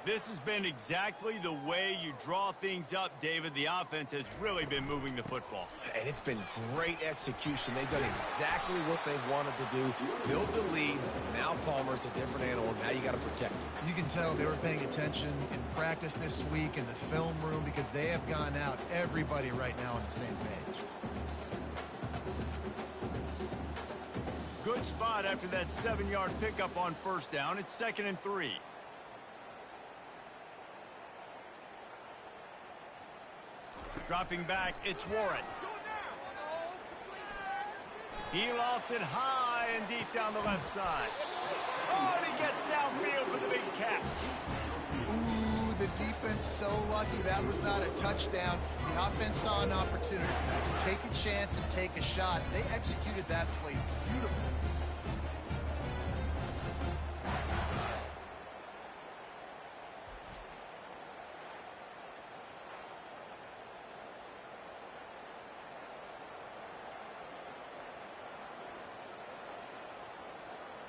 This has been exactly the way you draw things up, David. The offense has really been moving the football. And it's been great execution. They've done exactly what they've wanted to do. Build the lead. Now Palmer's a different animal. Now you got to protect him. You can tell they were paying attention in practice this week in the film room because they have gone out, everybody right now on the same page. Good spot after that 7-yard pickup on first down. It's 2nd and 3. Dropping back, it's Warren. He lost it high and deep down the left side. Oh, and he gets downfield for the big catch. Ooh, the defense so lucky that was not a touchdown. The offense saw an opportunity to take a chance and take a shot. They executed that play beautifully.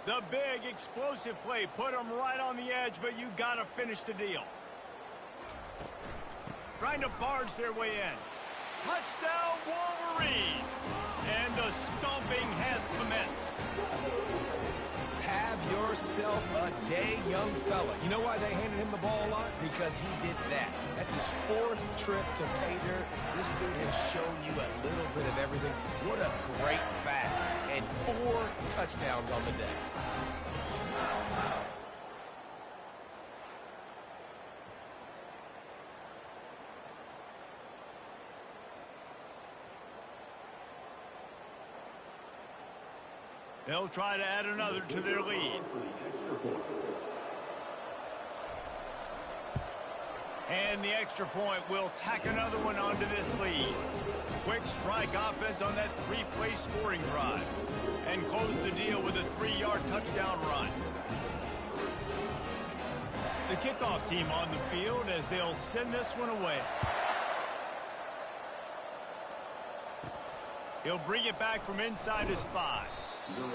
The big explosive play put them right on the edge, but you got to finish the deal. Trying to barge their way in. Touchdown, Wolverines! And the stomping has commenced. Have yourself a day, young fella. You know why they handed him the ball a lot? Because he did that. That's his 4th trip to pay dirt. This dude has shown you a little bit of everything. What a great back. And 4 touchdowns on the day. They'll try to add another to their lead. And the extra point will tack another one onto this lead. Quick strike offense on that 3-play scoring drive. And close the deal with a 3-yard touchdown run. The kickoff team on the field as they'll send this one away. He'll bring it back from inside his 5.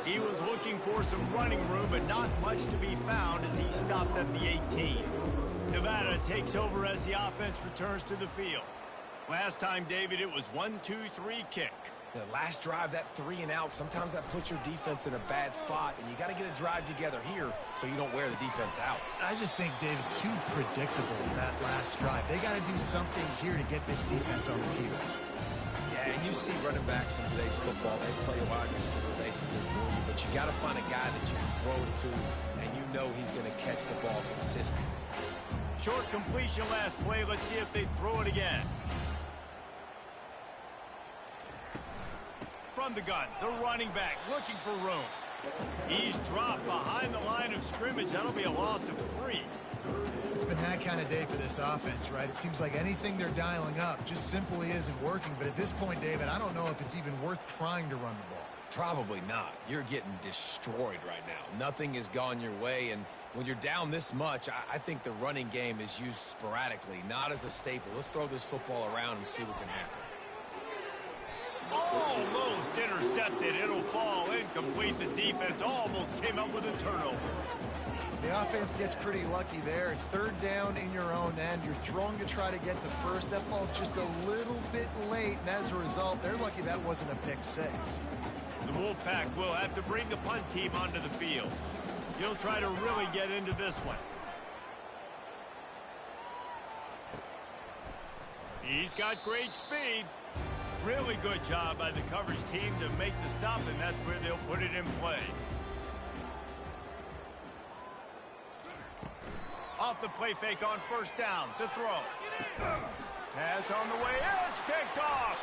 He was looking for some running room, but not much to be found as he stopped at the 18. Nevada takes over as the offense returns to the field. Last time, David, it was 1-2-3 kick. The last drive, that 3 and out, sometimes that puts your defense in a bad spot, and you got to get a drive together here so you don't wear the defense out. I just think, David, too predictable that last drive. They got to do something here to get this defense on the field. Yeah, and you see running backs in today's football, they play a wide receiver basically for you, but you got to find a guy that you can throw it to, and you know he's going to catch the ball consistently. Short completion last play. Let's see if they throw it again. From the gun, the running back looking for room. He's dropped behind the line of scrimmage. That'll be a loss of 3. It's been that kind of day for this offense, right? It seems like anything they're dialing up just simply isn't working. But at this point, David, I don't know if it's even worth trying to run the ball. Probably not. You're getting destroyed right now. Nothing has gone your way, and when you're down this much, I think the running game is used sporadically, not as a staple. Let's throw this football around and see what can happen. Almost intercepted. It'll fall incomplete. The defense almost came up with a turnover. The offense gets pretty lucky there. Third down in your own end. You're throwing to try to get the first. That ball just a little bit late, and as a result, they're lucky that wasn't a pick 6. The Wolfpack will have to bring the punt team onto the field. He'll try to really get into this one. He's got great speed. Really good job by the coverage team to make the stop, and that's where they'll put it in play. Off the play fake on first down to throw. Pass on the way. It's picked off.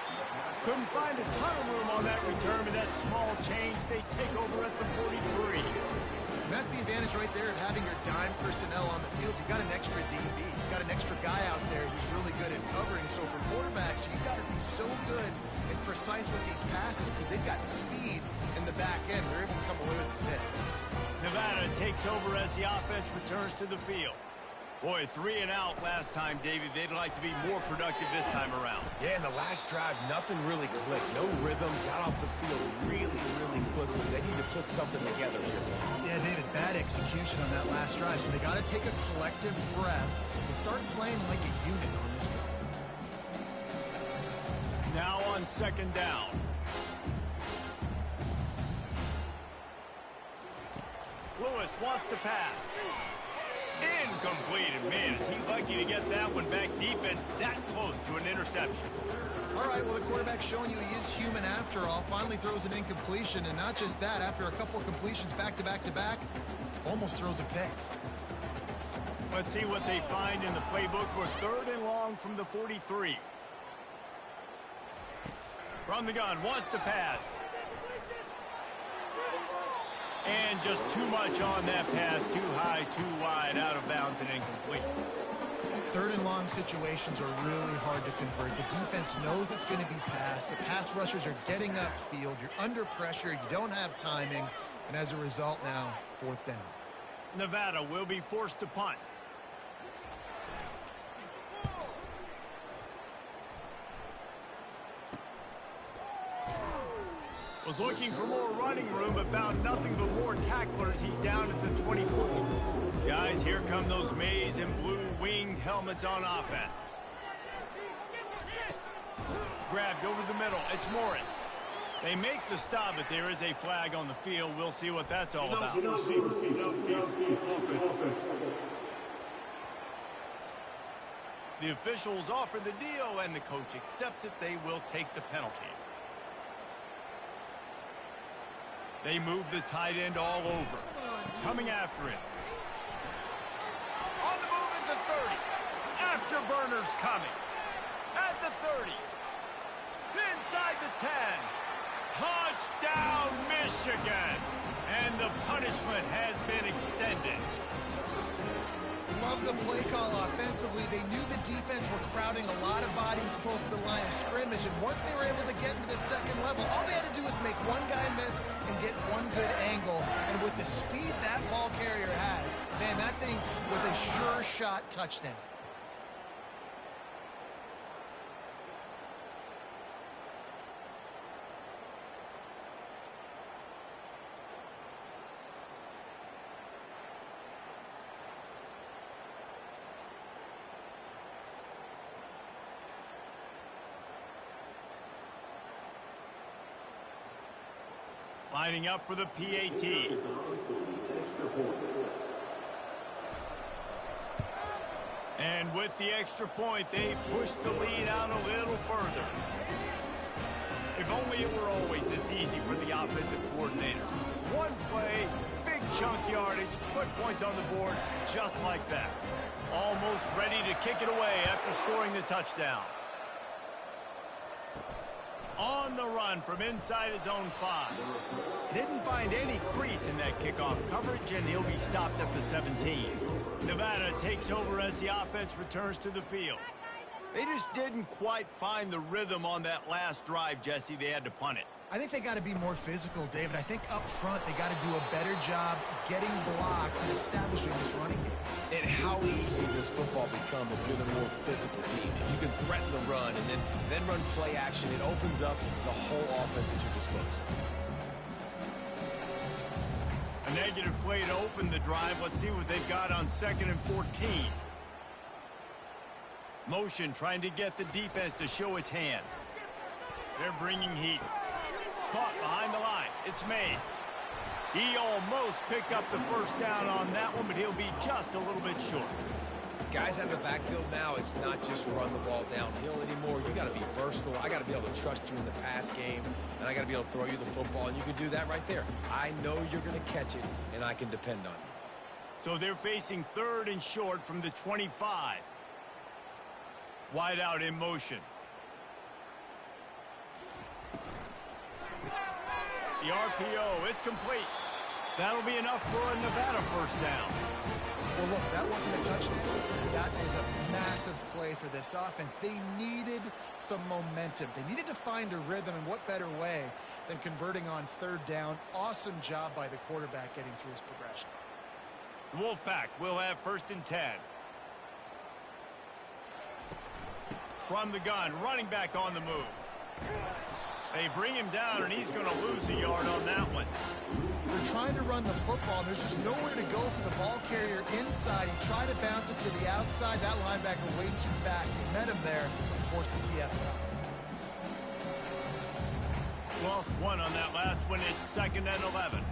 Couldn't find a ton of room on that return, but that small change, they take over at the 43. And that's the advantage right there of having your dime personnel on the field. You've got an extra DB. You've got an extra guy out there who's really good at covering. So for quarterbacks, you've got to be so good and precise with these passes because they've got speed in the back end. They're able to come away with the pick. Nevada takes over as the offense returns to the field. Boy, 3 and out last time, David. They'd like to be more productive this time around. Yeah, in the last drive, nothing really clicked. No rhythm, got off the field really quickly. They need to put something together here. Yeah, David, bad execution on that last drive. So they got to take a collective breath and start playing like a unit on this one. Now on second down. Lewis wants to pass. Incomplete, and man, is he lucky to get that one back. Defense that close to an interception. All right, well, the quarterback's showing you he is human after all. Finally throws an incompletion, and not just that, after a couple of completions back-to-back-to-back, almost throws a pick. Let's see what they find in the playbook for 3rd and long from the 43. From the gun, wants to pass. And just too much on that pass, too high, too wide, out of bounds and incomplete. 3rd and long situations are really hard to convert. The defense knows it's going to be passed. The pass rushers are getting upfield. You're under pressure. You don't have timing. And as a result now, 4th down. Nevada will be forced to punt. Was looking for more running room, but found nothing but more tacklers. He's down at the 24. Guys, here come those maize and blue winged helmets on offense. Grabbed over the middle. It's Morris. They make the stop, but there is a flag on the field. We'll see what that's all about. The officials offer the deal, and the coach accepts it. They will take the penalty. They move the tight end all over. Coming after him. On the move at the 30. Afterburners coming. At the 30. Inside the 10. Touchdown, Michigan. And the punishment has been extended. Love the play call offensively. They knew the defense were crowding a lot of bodies close to the line of scrimmage, and once they were able to get into the second level, all they had to do was make one guy miss and get one good angle. And with the speed that ball carrier has, man, that thing was a sure shot touchdown. Lining up for the PAT. And with the extra point, they push the lead out a little further. If only it were always this easy for the offensive coordinator. One play, big chunk yardage, put points on the board just like that. Almost ready to kick it away after scoring the touchdown. On the run from inside his own 5. Didn't find any crease in that kickoff coverage, and he'll be stopped at the 17. Nevada takes over as the offense returns to the field. They just didn't quite find the rhythm on that last drive, Jesse. They had to punt it. I think they got to be more physical, David. I think up front they got to do a better job getting blocks and establishing this running game. And how easy does football become if you're the more physical team? If you can threaten the run and then run play action, it opens up the whole offense at your disposal. A negative play to open the drive. Let's see what they've got on 2nd and 14. Motion trying to get the defense to show its hand. They're bringing heat. Caught behind the line. It's Mays. He almost picked up the first down on that one, but he'll be just a little bit short. Guys out of the backfield now, it's not just run the ball downhill anymore. You got to be versatile. I got to be able to trust you in the pass game, and I got to be able to throw you the football, and you can do that right there. I know you're going to catch it, and I can depend on you. So they're facing 3rd and short from the 25. Wide out in motion. The RPO, it's complete. That'll be enough for a Nevada first down. Well, look, that wasn't a touchdown. That was a massive play for this offense. They needed some momentum. They needed to find a rhythm, and what better way than converting on 3rd down. Awesome job by the quarterback getting through his progression. Wolfpack will have 1st and 10. From the gun, running back on the move. They bring him down, and he's going to lose a yard on that one. They're trying to run the football, and there's just nowhere to go for the ball carrier inside. He tried to bounce it to the outside. That linebacker way too fast. He met him there and forced the TFL. Lost one on that last one. It's 2nd and 11.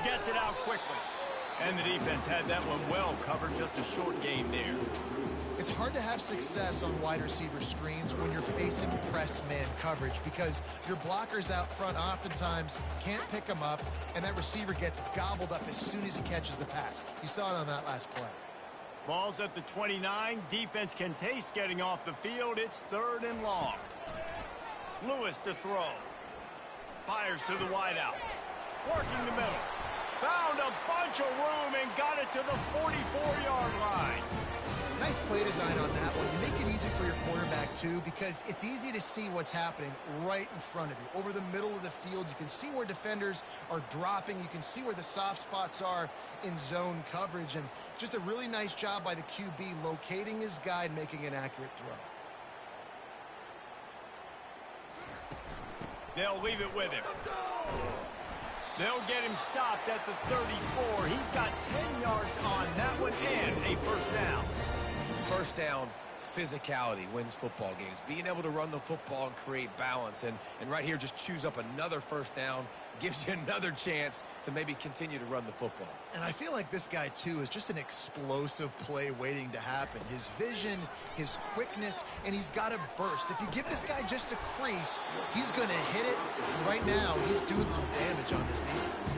Gets it out quickly. And the defense had that one well covered. Just a short game there. It's hard to have success on wide receiver screens when you're facing press man coverage because your blockers out front oftentimes can't pick them up, and that receiver gets gobbled up as soon as he catches the pass. You saw it on that last play. Ball's at the 29. Defense can taste getting off the field. It's 3rd and long. Lewis to throw. Fires to the wideout. Working the middle. Found a bunch of room and got it to the 44-yard line. Nice play design on that one. You make it easy for your quarterback, too, because it's easy to see what's happening right in front of you. Over the middle of the field, you can see where defenders are dropping. You can see where the soft spots are in zone coverage. And just a really nice job by the QB locating his guy and making an accurate throw. They'll leave it with him. They'll get him stopped at the 34. He's got 10 yards on that one and a first down. First down, physicality wins football games. Being able to run the football and create balance. And right here, just choose up another first down, gives you another chance to maybe continue to run the football. And I feel like this guy, too, is just an explosive play waiting to happen. His vision, his quickness, and he's got a burst. If you give this guy just a crease, he's going to hit it. And right now, he's doing some damage on this defense.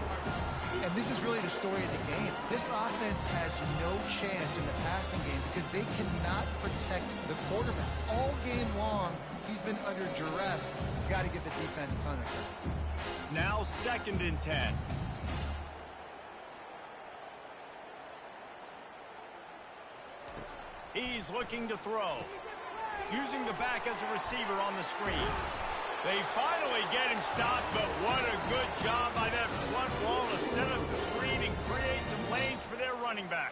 And this is really the story of the game. This offense has no chance in the passing game because they cannot protect the quarterback. All game long, he's been under duress. You've got to give the defense a ton of credit. Now 2nd and 10. He's looking to throw. Using the back as a receiver on the screen. They finally get him stopped, but what a good job by that front wall to set up the screen and create some lanes for their running back.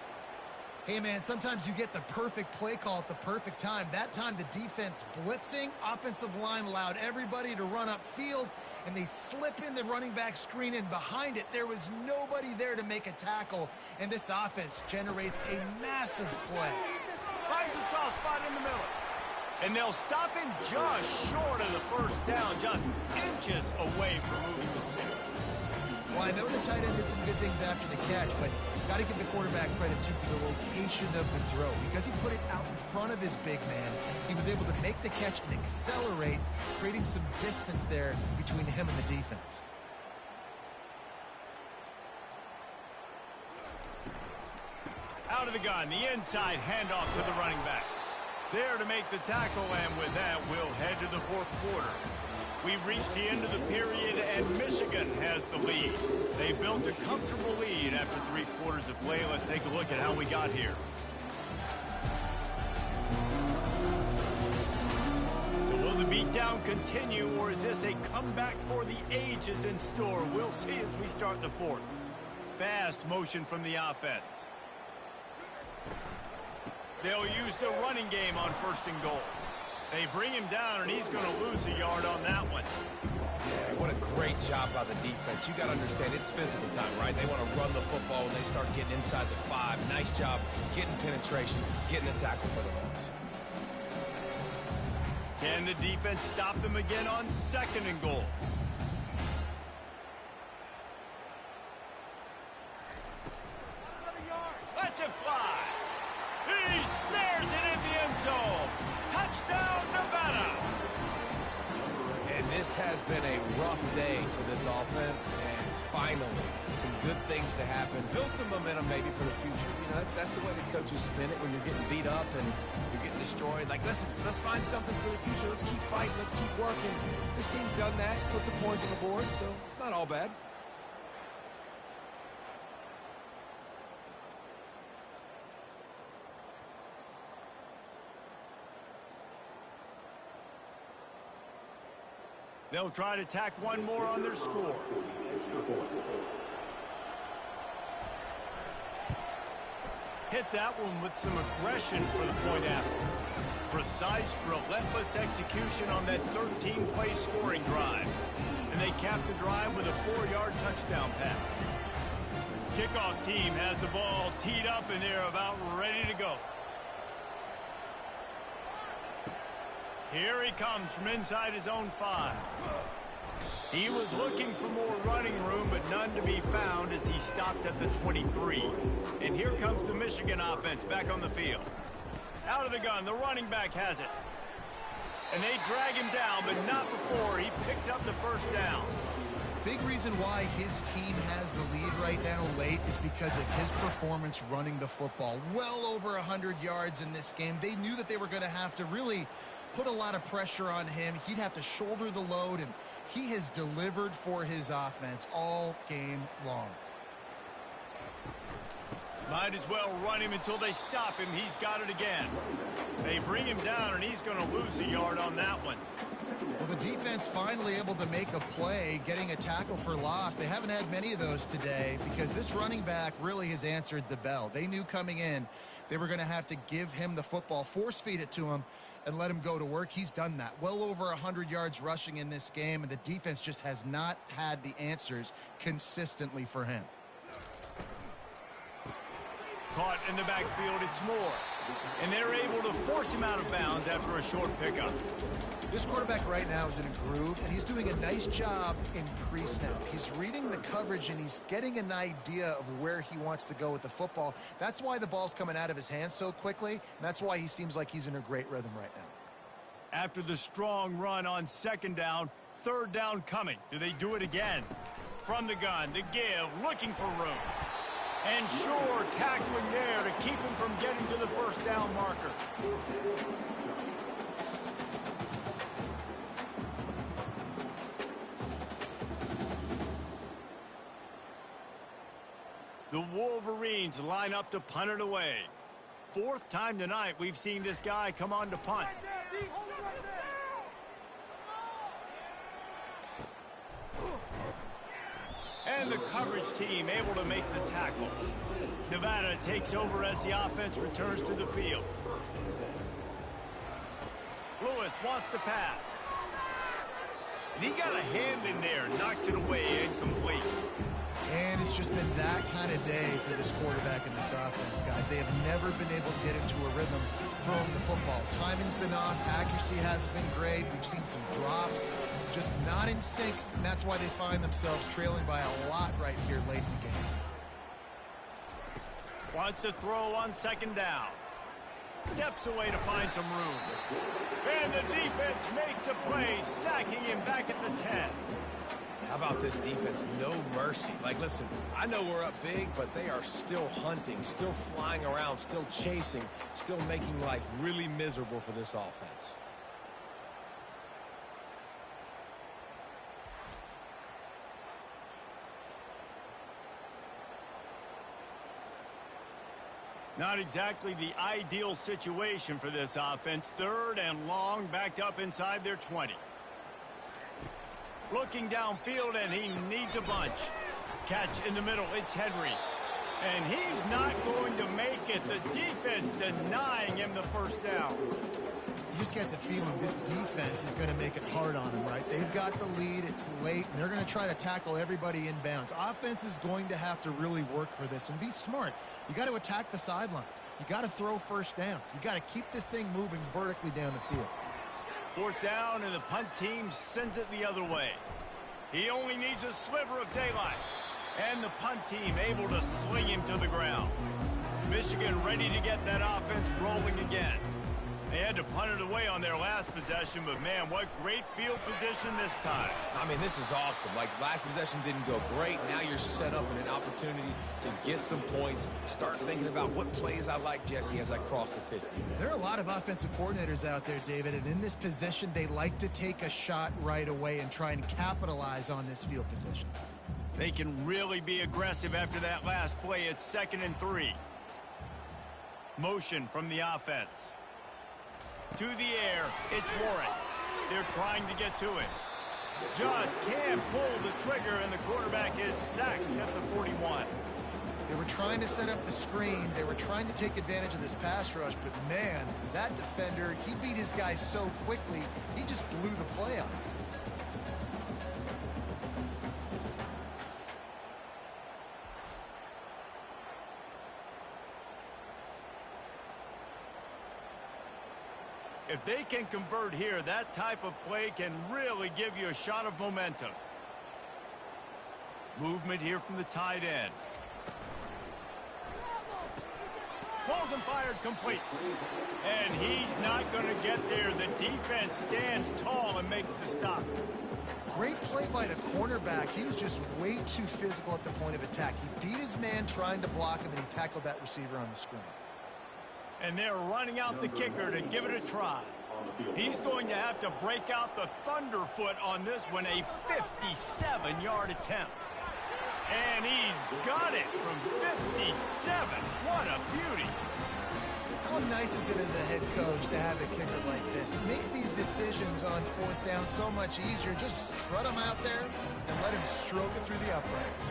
Hey, man, sometimes you get the perfect play call at the perfect time. That time, the defense blitzing, offensive line allowed everybody to run upfield, and they slip in the running back screen, and behind it, there was nobody there to make a tackle, and this offense generates a massive play. Finds a soft spot in the middle. And they'll stop him just short of the first down, just inches away from moving the sticks. Well, I know the tight end did some good things after the catch, but got to give the quarterback credit to the location of the throw. Because he put it out in front of his big man, he was able to make the catch and accelerate, creating some distance there between him and the defense. Out of the gun, the inside handoff to the running back. There to make the tackle, and with that, we'll head to the 4th quarter. We've reached the end of the period, and Michigan has the lead. They built a comfortable lead after 3 quarters of play. Let's take a look at how we got here. So will the beatdown continue, or is this a comeback for the ages in store? We'll see as we start the 4th. Fast motion from the offense. They'll use the running game on 1st and goal. They bring him down, and he's going to lose a yard on that one. Yeah, what a great job by the defense. You got to understand, it's physical time, right? They want to run the football when they start getting inside the 5. Nice job getting penetration, getting the tackle for the loss. Can the defense stop them again on 2nd and goal? Lets it fly. He snares it in the end zone. Touchdown, Nevada. And this has been a rough day for this offense, and finally, some good things to happen. Build some momentum maybe for the future. You know, that's the way the coaches spin it when you're getting beat up and you're getting destroyed. Like, let's find something for the future. Let's keep fighting. Let's keep working. This team's done that, put some points on the board, so it's not all bad. They'll try to tack one more on their score. Hit that one with some aggression for the point after. Precise, relentless execution on that 13-play scoring drive. And they cap the drive with a 4-yard touchdown pass. Kickoff team has the ball teed up and they're about ready to go. Here he comes from inside his own 5. He was looking for more running room, but none to be found as he stopped at the 23. And here comes the Michigan offense back on the field. Out of the gun, the running back has it. And they drag him down, but not before he picks up the first down. Big reason why his team has the lead right now late is because of his performance running the football. Well over 100 yards in this game. They knew that they were going to have to really put a lot of pressure on him. He'd have to shoulder the load, and he has delivered for his offense all game long. Might as well run him until they stop him. He's got it again. They bring him down, and he's going to lose a yard on that one. Well, the defense finally able to make a play, getting a tackle for loss. They haven't had many of those today because this running back really has answered the bell. They knew coming in they were going to have to give him the football, force feed it to him, and let him go to work. He's done that. Well over 100 yards rushing in this game, and the defense just has not had the answers consistently for him. Caught in the backfield, it's Moore. And they're able to force him out of bounds after a short pickup. This quarterback right now is in a groove, and he's doing a nice job in pre-snap. He's reading the coverage, and he's getting an idea of where he wants to go with the football. That's why the ball's coming out of his hands so quickly, and that's why he seems like he's in a great rhythm right now. After the strong run on 2nd down, 3rd down coming. Do they do it again? From the gun, the give, looking for room. And sure, tackling there to keep him from getting to the 1st down marker. The Wolverines line up to punt it away. 4th time tonight we've seen this guy come on to punt. And the coverage team able to make the tackle. Nevada takes over as the offense returns to the field. Lewis wants to pass. And he got a hand in there, knocks it away, incomplete. And it's just been that kind of day for this quarterback and this offense, guys. They have never been able to get into a rhythm throwing the football. Timing's been off. Accuracy hasn't been great. We've seen some drops, just not in sync, and that's why they find themselves trailing by a lot right here late in the game. Wants to throw on 2nd down. Steps away to find some room. And the defense makes a play, sacking him back at the 10. How about this defense? No mercy. Like, listen, I know we're up big, but they are still hunting, still flying around, still chasing, still making life really miserable for this offense. Not exactly the ideal situation for this offense. 3rd and long, backed up inside their 20. Looking downfield, and he needs a bunch. Catch in the middle, it's Henry. And he's not going to make it. The defense denying him the 1st down. You just get the feeling this defense is going to make it hard on them, right? They've got the lead, it's late, and they're going to try to tackle everybody in bounds. Offense is going to have to really work for this and be smart. You got to attack the sidelines. You got to throw 1st downs. You got to keep this thing moving vertically down the field. Fourth down, and the punt team sends it the other way. He only needs a sliver of daylight. And the punt team able to sling him to the ground. Michigan ready to get that offense rolling again. They had to punt it away on their last possession, but man, what great field position this time. I mean, this is awesome. Like, last possession didn't go great. Now you're set up in an opportunity to get some points. Start thinking about what plays I like, Jesse, as I cross the 50. There are a lot of offensive coordinators out there, David, and in this position, they like to take a shot right away and try and capitalize on this field position. They can really be aggressive after that last play. It's 2nd and 3. Motion from the offense. To the air, it's Warren. They're trying to get to it. Just can't pull the trigger, and the quarterback is sacked at the 41. They were trying to set up the screen. They were trying to take advantage of this pass rush, but man, that defender, he beat his guy so quickly, he just blew the play up. If they can convert here, that type of play can really give you a shot of momentum. Movement here from the tight end. Pulls and fired complete. And he's not going to get there. The defense stands tall and makes the stop. Great play by the cornerback. He was just way too physical at the point of attack. He beat his man trying to block him, and he tackled that receiver on the screen. And they're running out the kicker to give it a try. He's going to have to break out the thunderfoot on this one, a 57-yard attempt. And he's got it from 57. What a beauty. How nice is it as a head coach to have a kicker like this? It makes these decisions on 4th down so much easier. Just strut him out there and let him stroke it through the uprights.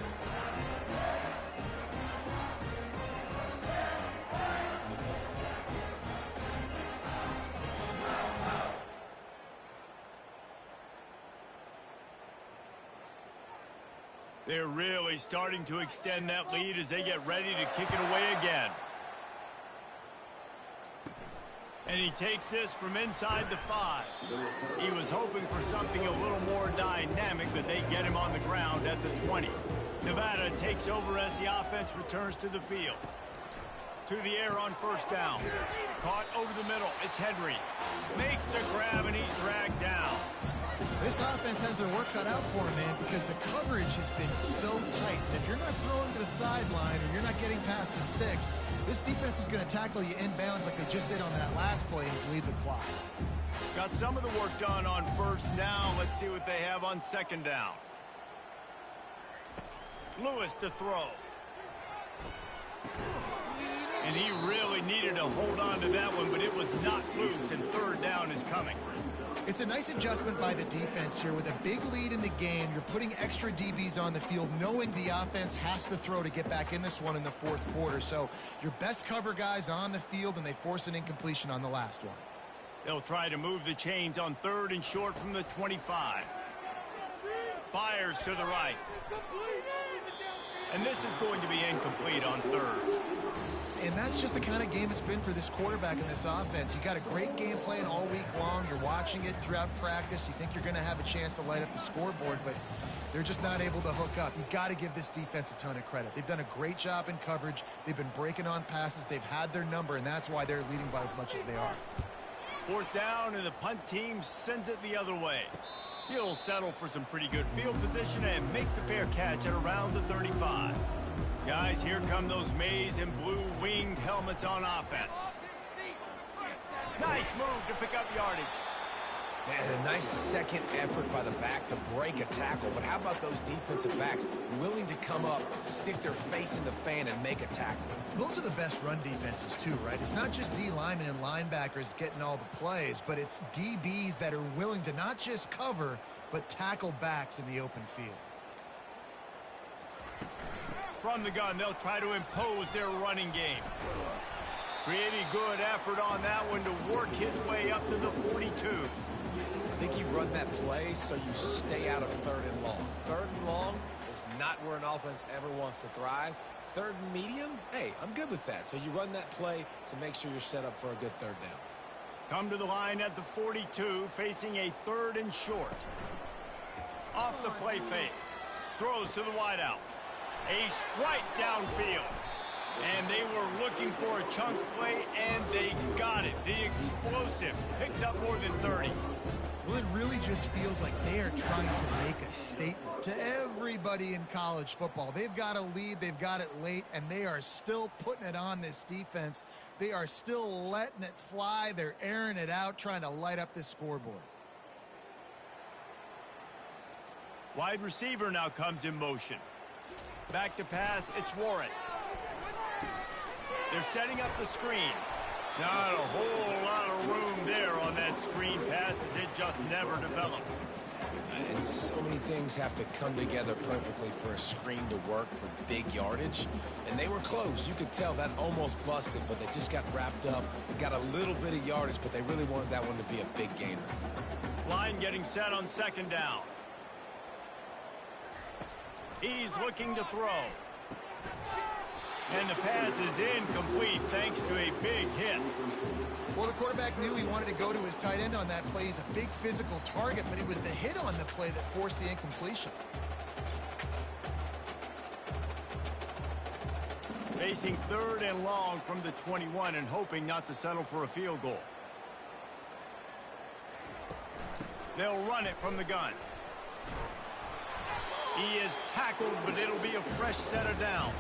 They're really starting to extend that lead as they get ready to kick it away again. And he takes this from inside the 5. He was hoping for something a little more dynamic, but they get him on the ground at the 20. Nevada takes over as the offense returns to the field. To the air on 1st down. Caught over the middle. It's Henry. Makes the grab, and he's dragged down. This offense has their work cut out for them, man, because the coverage has been so tight. And if you're not throwing to the sideline or you're not getting past the sticks, this defense is going to tackle you inbounds like they just did on that last play and bleed the clock. Got some of the work done on 1st down. Let's see what they have on 2nd down. Lewis to throw. And he really needed to hold on to that one, but it was not loose, and 3rd down is coming. It's a nice adjustment by the defense here. With a big lead in the game, you're putting extra DBs on the field, knowing the offense has to throw to get back in this one in the 4th quarter. So your best cover guys on the field, and they force an incompletion on the last one. They'll try to move the chains on 3rd and short from the 25. Fires to the right. And this is going to be incomplete on 3rd. And that's just the kind of game it's been for this quarterback and this offense. You got a great game plan all week long. You're watching it throughout practice. You think you're going to have a chance to light up the scoreboard, but they're just not able to hook up. You got to give this defense a ton of credit. They've done a great job in coverage. They've been breaking on passes. They've had their number, and that's why they're leading by as much as they are. 4th down, and the punt team sends it the other way. He'll settle for some pretty good field position and make the fair catch at around the 35. Guys, here come those maize and blue winged helmets on offense. Nice move to pick up yardage. Man, a nice second effort by the back to break a tackle. But how about those defensive backs willing to come up, stick their face in the fan, and make a tackle? Those are the best run defenses, too, right? It's not just D linemen and linebackers getting all the plays, but it's DBs that are willing to not just cover, but tackle backs in the open field. From the gun, they'll try to impose their running game. Pretty good effort on that one to work his way up to the 42. I think you run that play so you stay out of 3rd and long. 3rd and long is not where an offense ever wants to thrive. 3rd and medium, hey, I'm good with that. So you run that play to make sure you're set up for a good 3rd down. Come to the line at the 42, facing a 3rd and short. Off the play fake. Throws to the wideout. A strike downfield. And they were looking for a chunk play, and they got it. The explosive picks up more than 30. Well, it really just feels like they are trying to make a statement to everybody in college football. They've got a lead, they've got it late, and they are still putting it on this defense. They are still letting it fly. They're airing it out, trying to light up this scoreboard. Wide receiver now comes in motion. Back to pass, it's Warren. They're setting up the screen. Not a whole lot of room there on that screen pass as it just never developed. And so many things have to come together perfectly for a screen to work for big yardage. And they were close. You could tell that almost busted, but they just got wrapped up. Got a little bit of yardage, but they really wanted that one to be a big gainer. Line getting set on 2nd down. He's looking to throw. And the pass is incomplete thanks to a big hit. Well, the quarterback knew he wanted to go to his tight end on that play. He's a big physical target, but it was the hit on the play that forced the incompletion. Facing 3rd and long from the 21 and hoping not to settle for a field goal. They'll run it from the gun. He is tackled, but it'll be a fresh set of downs.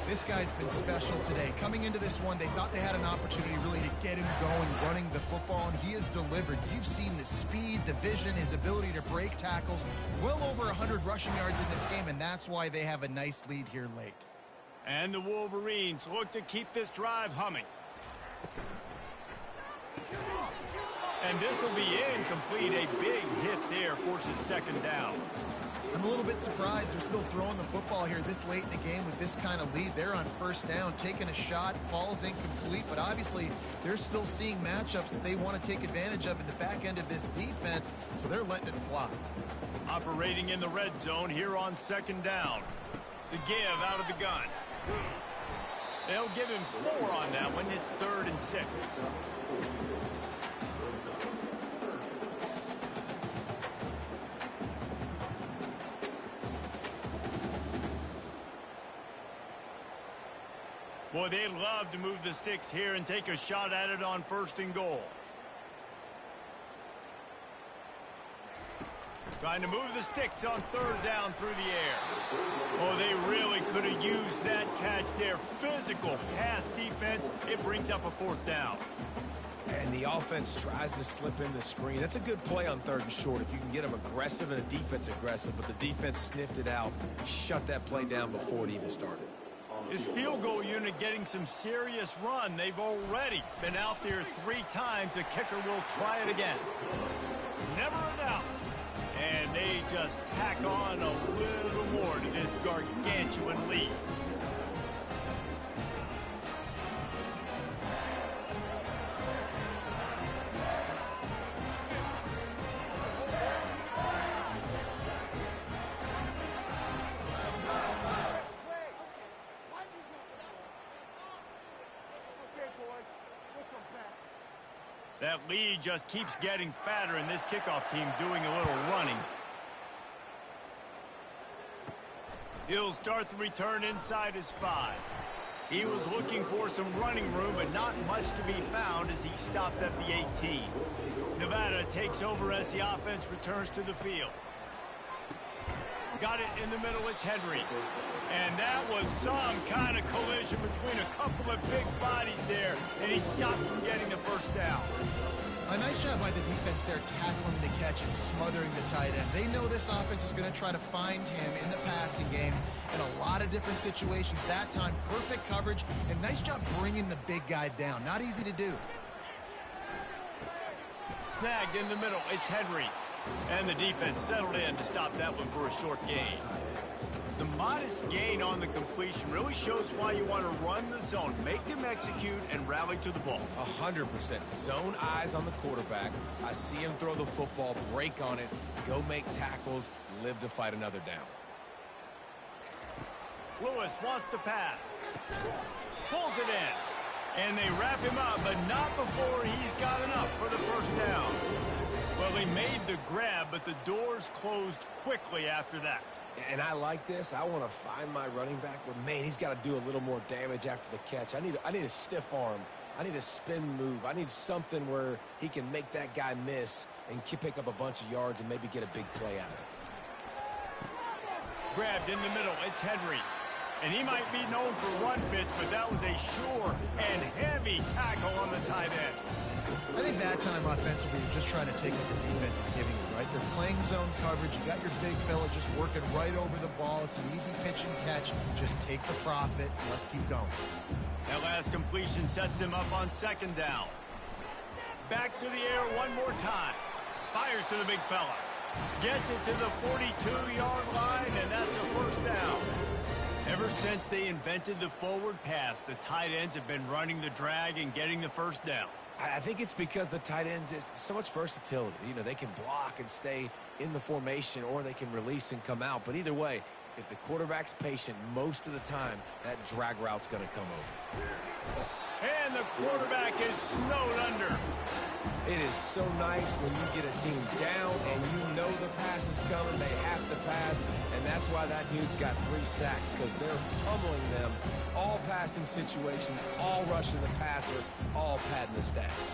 This guy's been special today. Coming into this one, they thought they had an opportunity really to get him going, running the football, and he has delivered. You've seen the speed, the vision, his ability to break tackles. Well over 100 rushing yards in this game, and that's why they have a nice lead here late. And the Wolverines look to keep this drive humming. And this will be incomplete. A big hit there forces 2nd down. I'm a little bit surprised they're still throwing the football here this late in the game with this kind of lead. They're on 1st down, taking a shot, falls incomplete, but obviously they're still seeing matchups that they want to take advantage of in the back end of this defense, so they're letting it fly. Operating in the red zone here on 2nd down. The give out of the gun. They'll give him 4 on that one. It's 3rd and 6. Boy, they'd love to move the sticks here and take a shot at it on 1st and goal. Trying to move the sticks on 3rd down through the air. Oh, they really could have used that catch there. Physical pass defense. It brings up a 4th down. And the offense tries to slip in the screen. That's a good play on 3rd and short if you can get them aggressive and the defense aggressive, but the defense sniffed it out, shut that play down before it even started. His field goal unit getting some serious run. They've already been out there 3 times. The kicker will try it again. Never a doubt. And they just tack on a little more to this gargantuan lead. That lead just keeps getting fatter, and this kickoff team doing a little running. He'll start the return inside his 5. He was looking for some running room, but not much to be found as he stopped at the 18. Nevada takes over as the offense returns to the field. Got it in the middle, it's Henry. And that was some kind of collision between a couple of big bodies there, and he stopped from getting the 1st down. A nice job by the defense there tackling the catch and smothering the tight end. They know this offense is going to try to find him in the passing game in a lot of different situations. That time, perfect coverage, and nice job bringing the big guy down. Not easy to do. Snagged in the middle, it's Henry. And the defense settled in to stop that one for a short gain. The modest gain on the completion really shows why you want to run the zone, make them execute, and rally to the ball. 100%. Zone eyes on the quarterback. I see him throw the football, break on it, go make tackles, live to fight another down. Lewis wants to pass. Pulls it in. And they wrap him up, but not before he's got enough for the first down. Well, he made the grab, but the doors closed quickly after that. And I like this. I want to find my running back, but, man, he's got to do a little more damage after the catch. I need a stiff arm. I need a spin move. I need something where he can make that guy miss and pick up a bunch of yards and maybe get a big play out of it. Grabbed in the middle. It's Henry. And he might be known for run fits, but that was a sure and heavy tackle on the tight end. I think that time offensively, you're just trying to take what the defense is giving you, right? They're playing zone coverage. You got your big fella just working right over the ball. It's an easy pitch and catch. Just take the profit. Let's keep going. That last completion sets him up on second down. Back to the air one more time. Fires to the big fella. Gets it to the 42-yard line, and that's a first down. Ever since they invented the forward pass, the tight ends have been running the drag and getting the first down. I think it's because the tight ends is so much versatility. You know, they can block and stay in the formation, or they can release and come out. But either way, if the quarterback's patient most of the time, that drag route's going to come over. And the quarterback is snowed under. It is so nice when you get a team down and you know the pass is coming, they have to pass, and that's why that dude's got 3 sacks, because they're pummeling them, all passing situations, all rushing the passer, all padding the stats.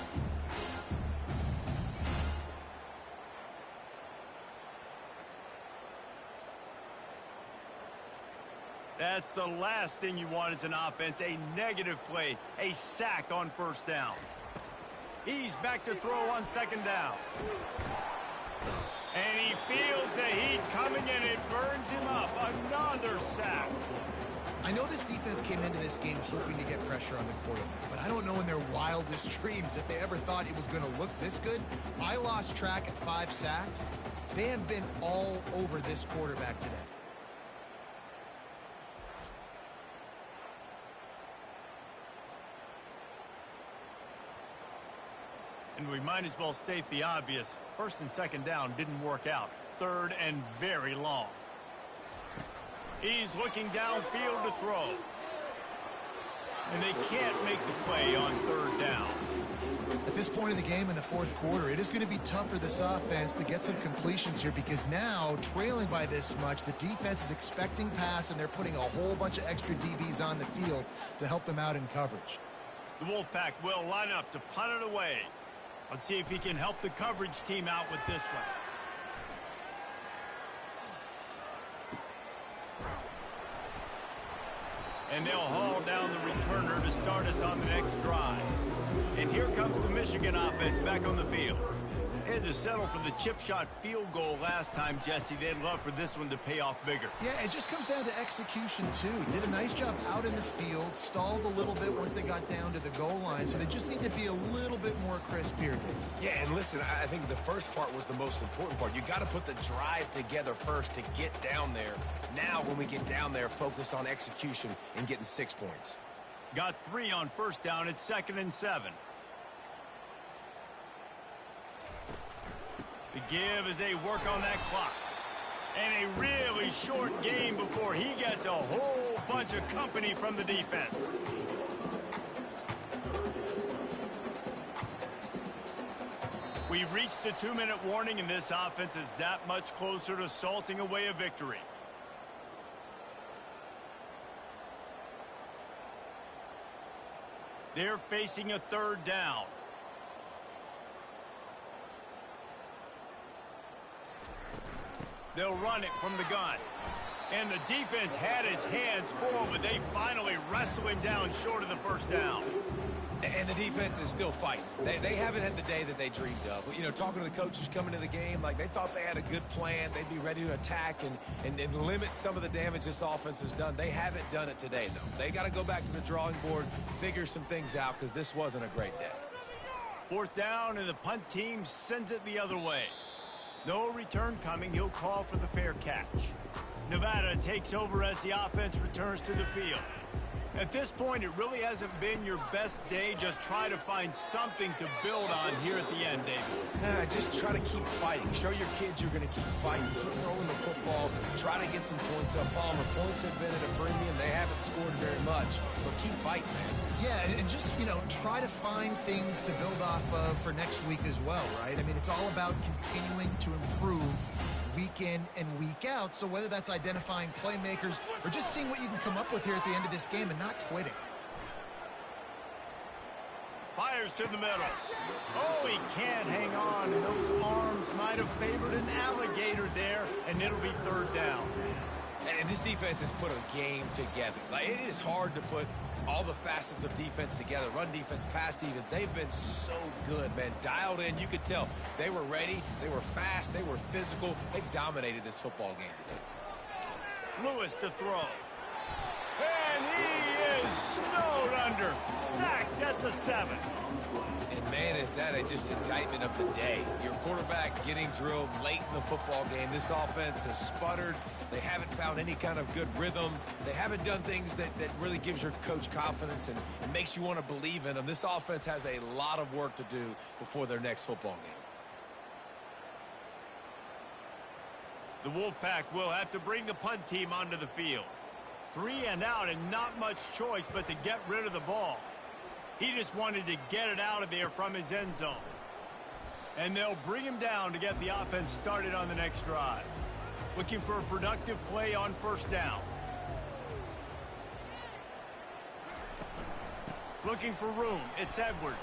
That's the last thing you want as an offense, a negative play, a sack on first down. He's back to throw on second down. And he feels the heat coming, and it burns him up. Another sack. I know this defense came into this game hoping to get pressure on the quarterback, but I don't know in their wildest dreams if they ever thought it was going to look this good. I lost track at 5 sacks. They have been all over this quarterback today. And we might as well state the obvious. First and second down didn't work out. Third and very long. He's looking downfield to throw. And they can't make the play on third down. At this point in the game in the fourth quarter, it is going to be tough for this offense to get some completions here, because now, trailing by this much, the defense is expecting pass, and they're putting a whole bunch of extra DBs on the field to help them out in coverage. The Wolfpack will line up to punt it away. Let's see if he can help the coverage team out with this one. And they'll haul down the returner to start us on the next drive. And here comes the Michigan offense back on the field. They had to settle for the chip shot field goal last time, Jesse. They'd love for this one to pay off bigger. Yeah, it just comes down to execution, too. Did a nice job out in the field, stalled a little bit once they got down to the goal line, so they just need to be a little bit more crisp here. Yeah, and listen, I think the first part was the most important part. You got to put the drive together first to get down there. Now, when we get down there, focus on execution and getting 6 points. Got 3 on first down at 2nd and 7. The give as they work on that clock. And a really short game before he gets a whole bunch of company from the defense. We've reached the 2-minute warning, and this offense is that much closer to salting away a victory. They're facing a third down. They'll run it from the gun. And the defense had its hands full, but they finally wrestle him down short of the first down. And the defense is still fighting. They haven't had the day that they dreamed of. You know, talking to the coaches coming to the game, like they thought they had a good plan. They'd be ready to attack and limit some of the damage this offense has done. They haven't done it today, though. They got to go back to the drawing board, figure some things out, because this wasn't a great day. Fourth down, and the punt team sends it the other way. No return coming. He'll call for the fair catch. Nevada takes over as the offense returns to the field. At this point, it really hasn't been your best day. Just try to find something to build on here at the end, David. Nah, just try to keep fighting. Show your kids you're going to keep fighting. Keep throwing the football. Try to get some points up. Palmer, points have been at a premium. They haven't scored very much, but keep fighting, man. Yeah, and just, try to find things to build off of for next week as well, right? I mean, it's all about continuing to improve week in and week out. So whether that's identifying playmakers or just seeing what you can come up with here at the end of this game and not quitting. Fires to the middle. Oh, he can't hang on. And those arms might have favored an alligator there, and it'll be third down. And this defense has put a game together. Like, it is hard to put all the facets of defense together. Run defense, pass defense. They've been so good, man. Dialed in. You could tell they were ready. They were fast. They were physical. They dominated this football game today. Lewis to throw. And he is snowed under. Sacked at the 7. And, man, is that just indictment of the day. Your quarterback getting drilled late in the football game. This offense has sputtered. They haven't found any kind of good rhythm. They haven't done things that really gives your coach confidence and makes you want to believe in them. This offense has a lot of work to do before their next football game. The Wolfpack will have to bring the punt team onto the field. 3 and out and not much choice but to get rid of the ball. He just wanted to get it out of there from his end zone. And they'll bring him down to get the offense started on the next drive. Looking for a productive play on first down. Looking for room. It's Edwards.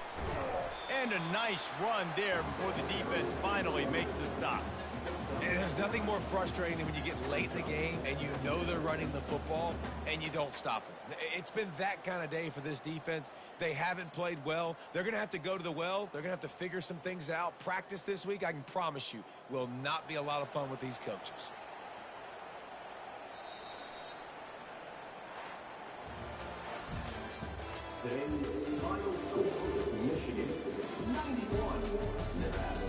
And a nice run there before the defense finally makes the stop. And there's nothing more frustrating than when you get late in the game and you know they're running the football and you don't stop them. It's been that kind of day for this defense. They haven't played well. They're going to have to go to the well. They're going to have to figure some things out. Practice this week, I can promise you, will not be a lot of fun with these coaches. Today's final score, Michigan 91, Nevada.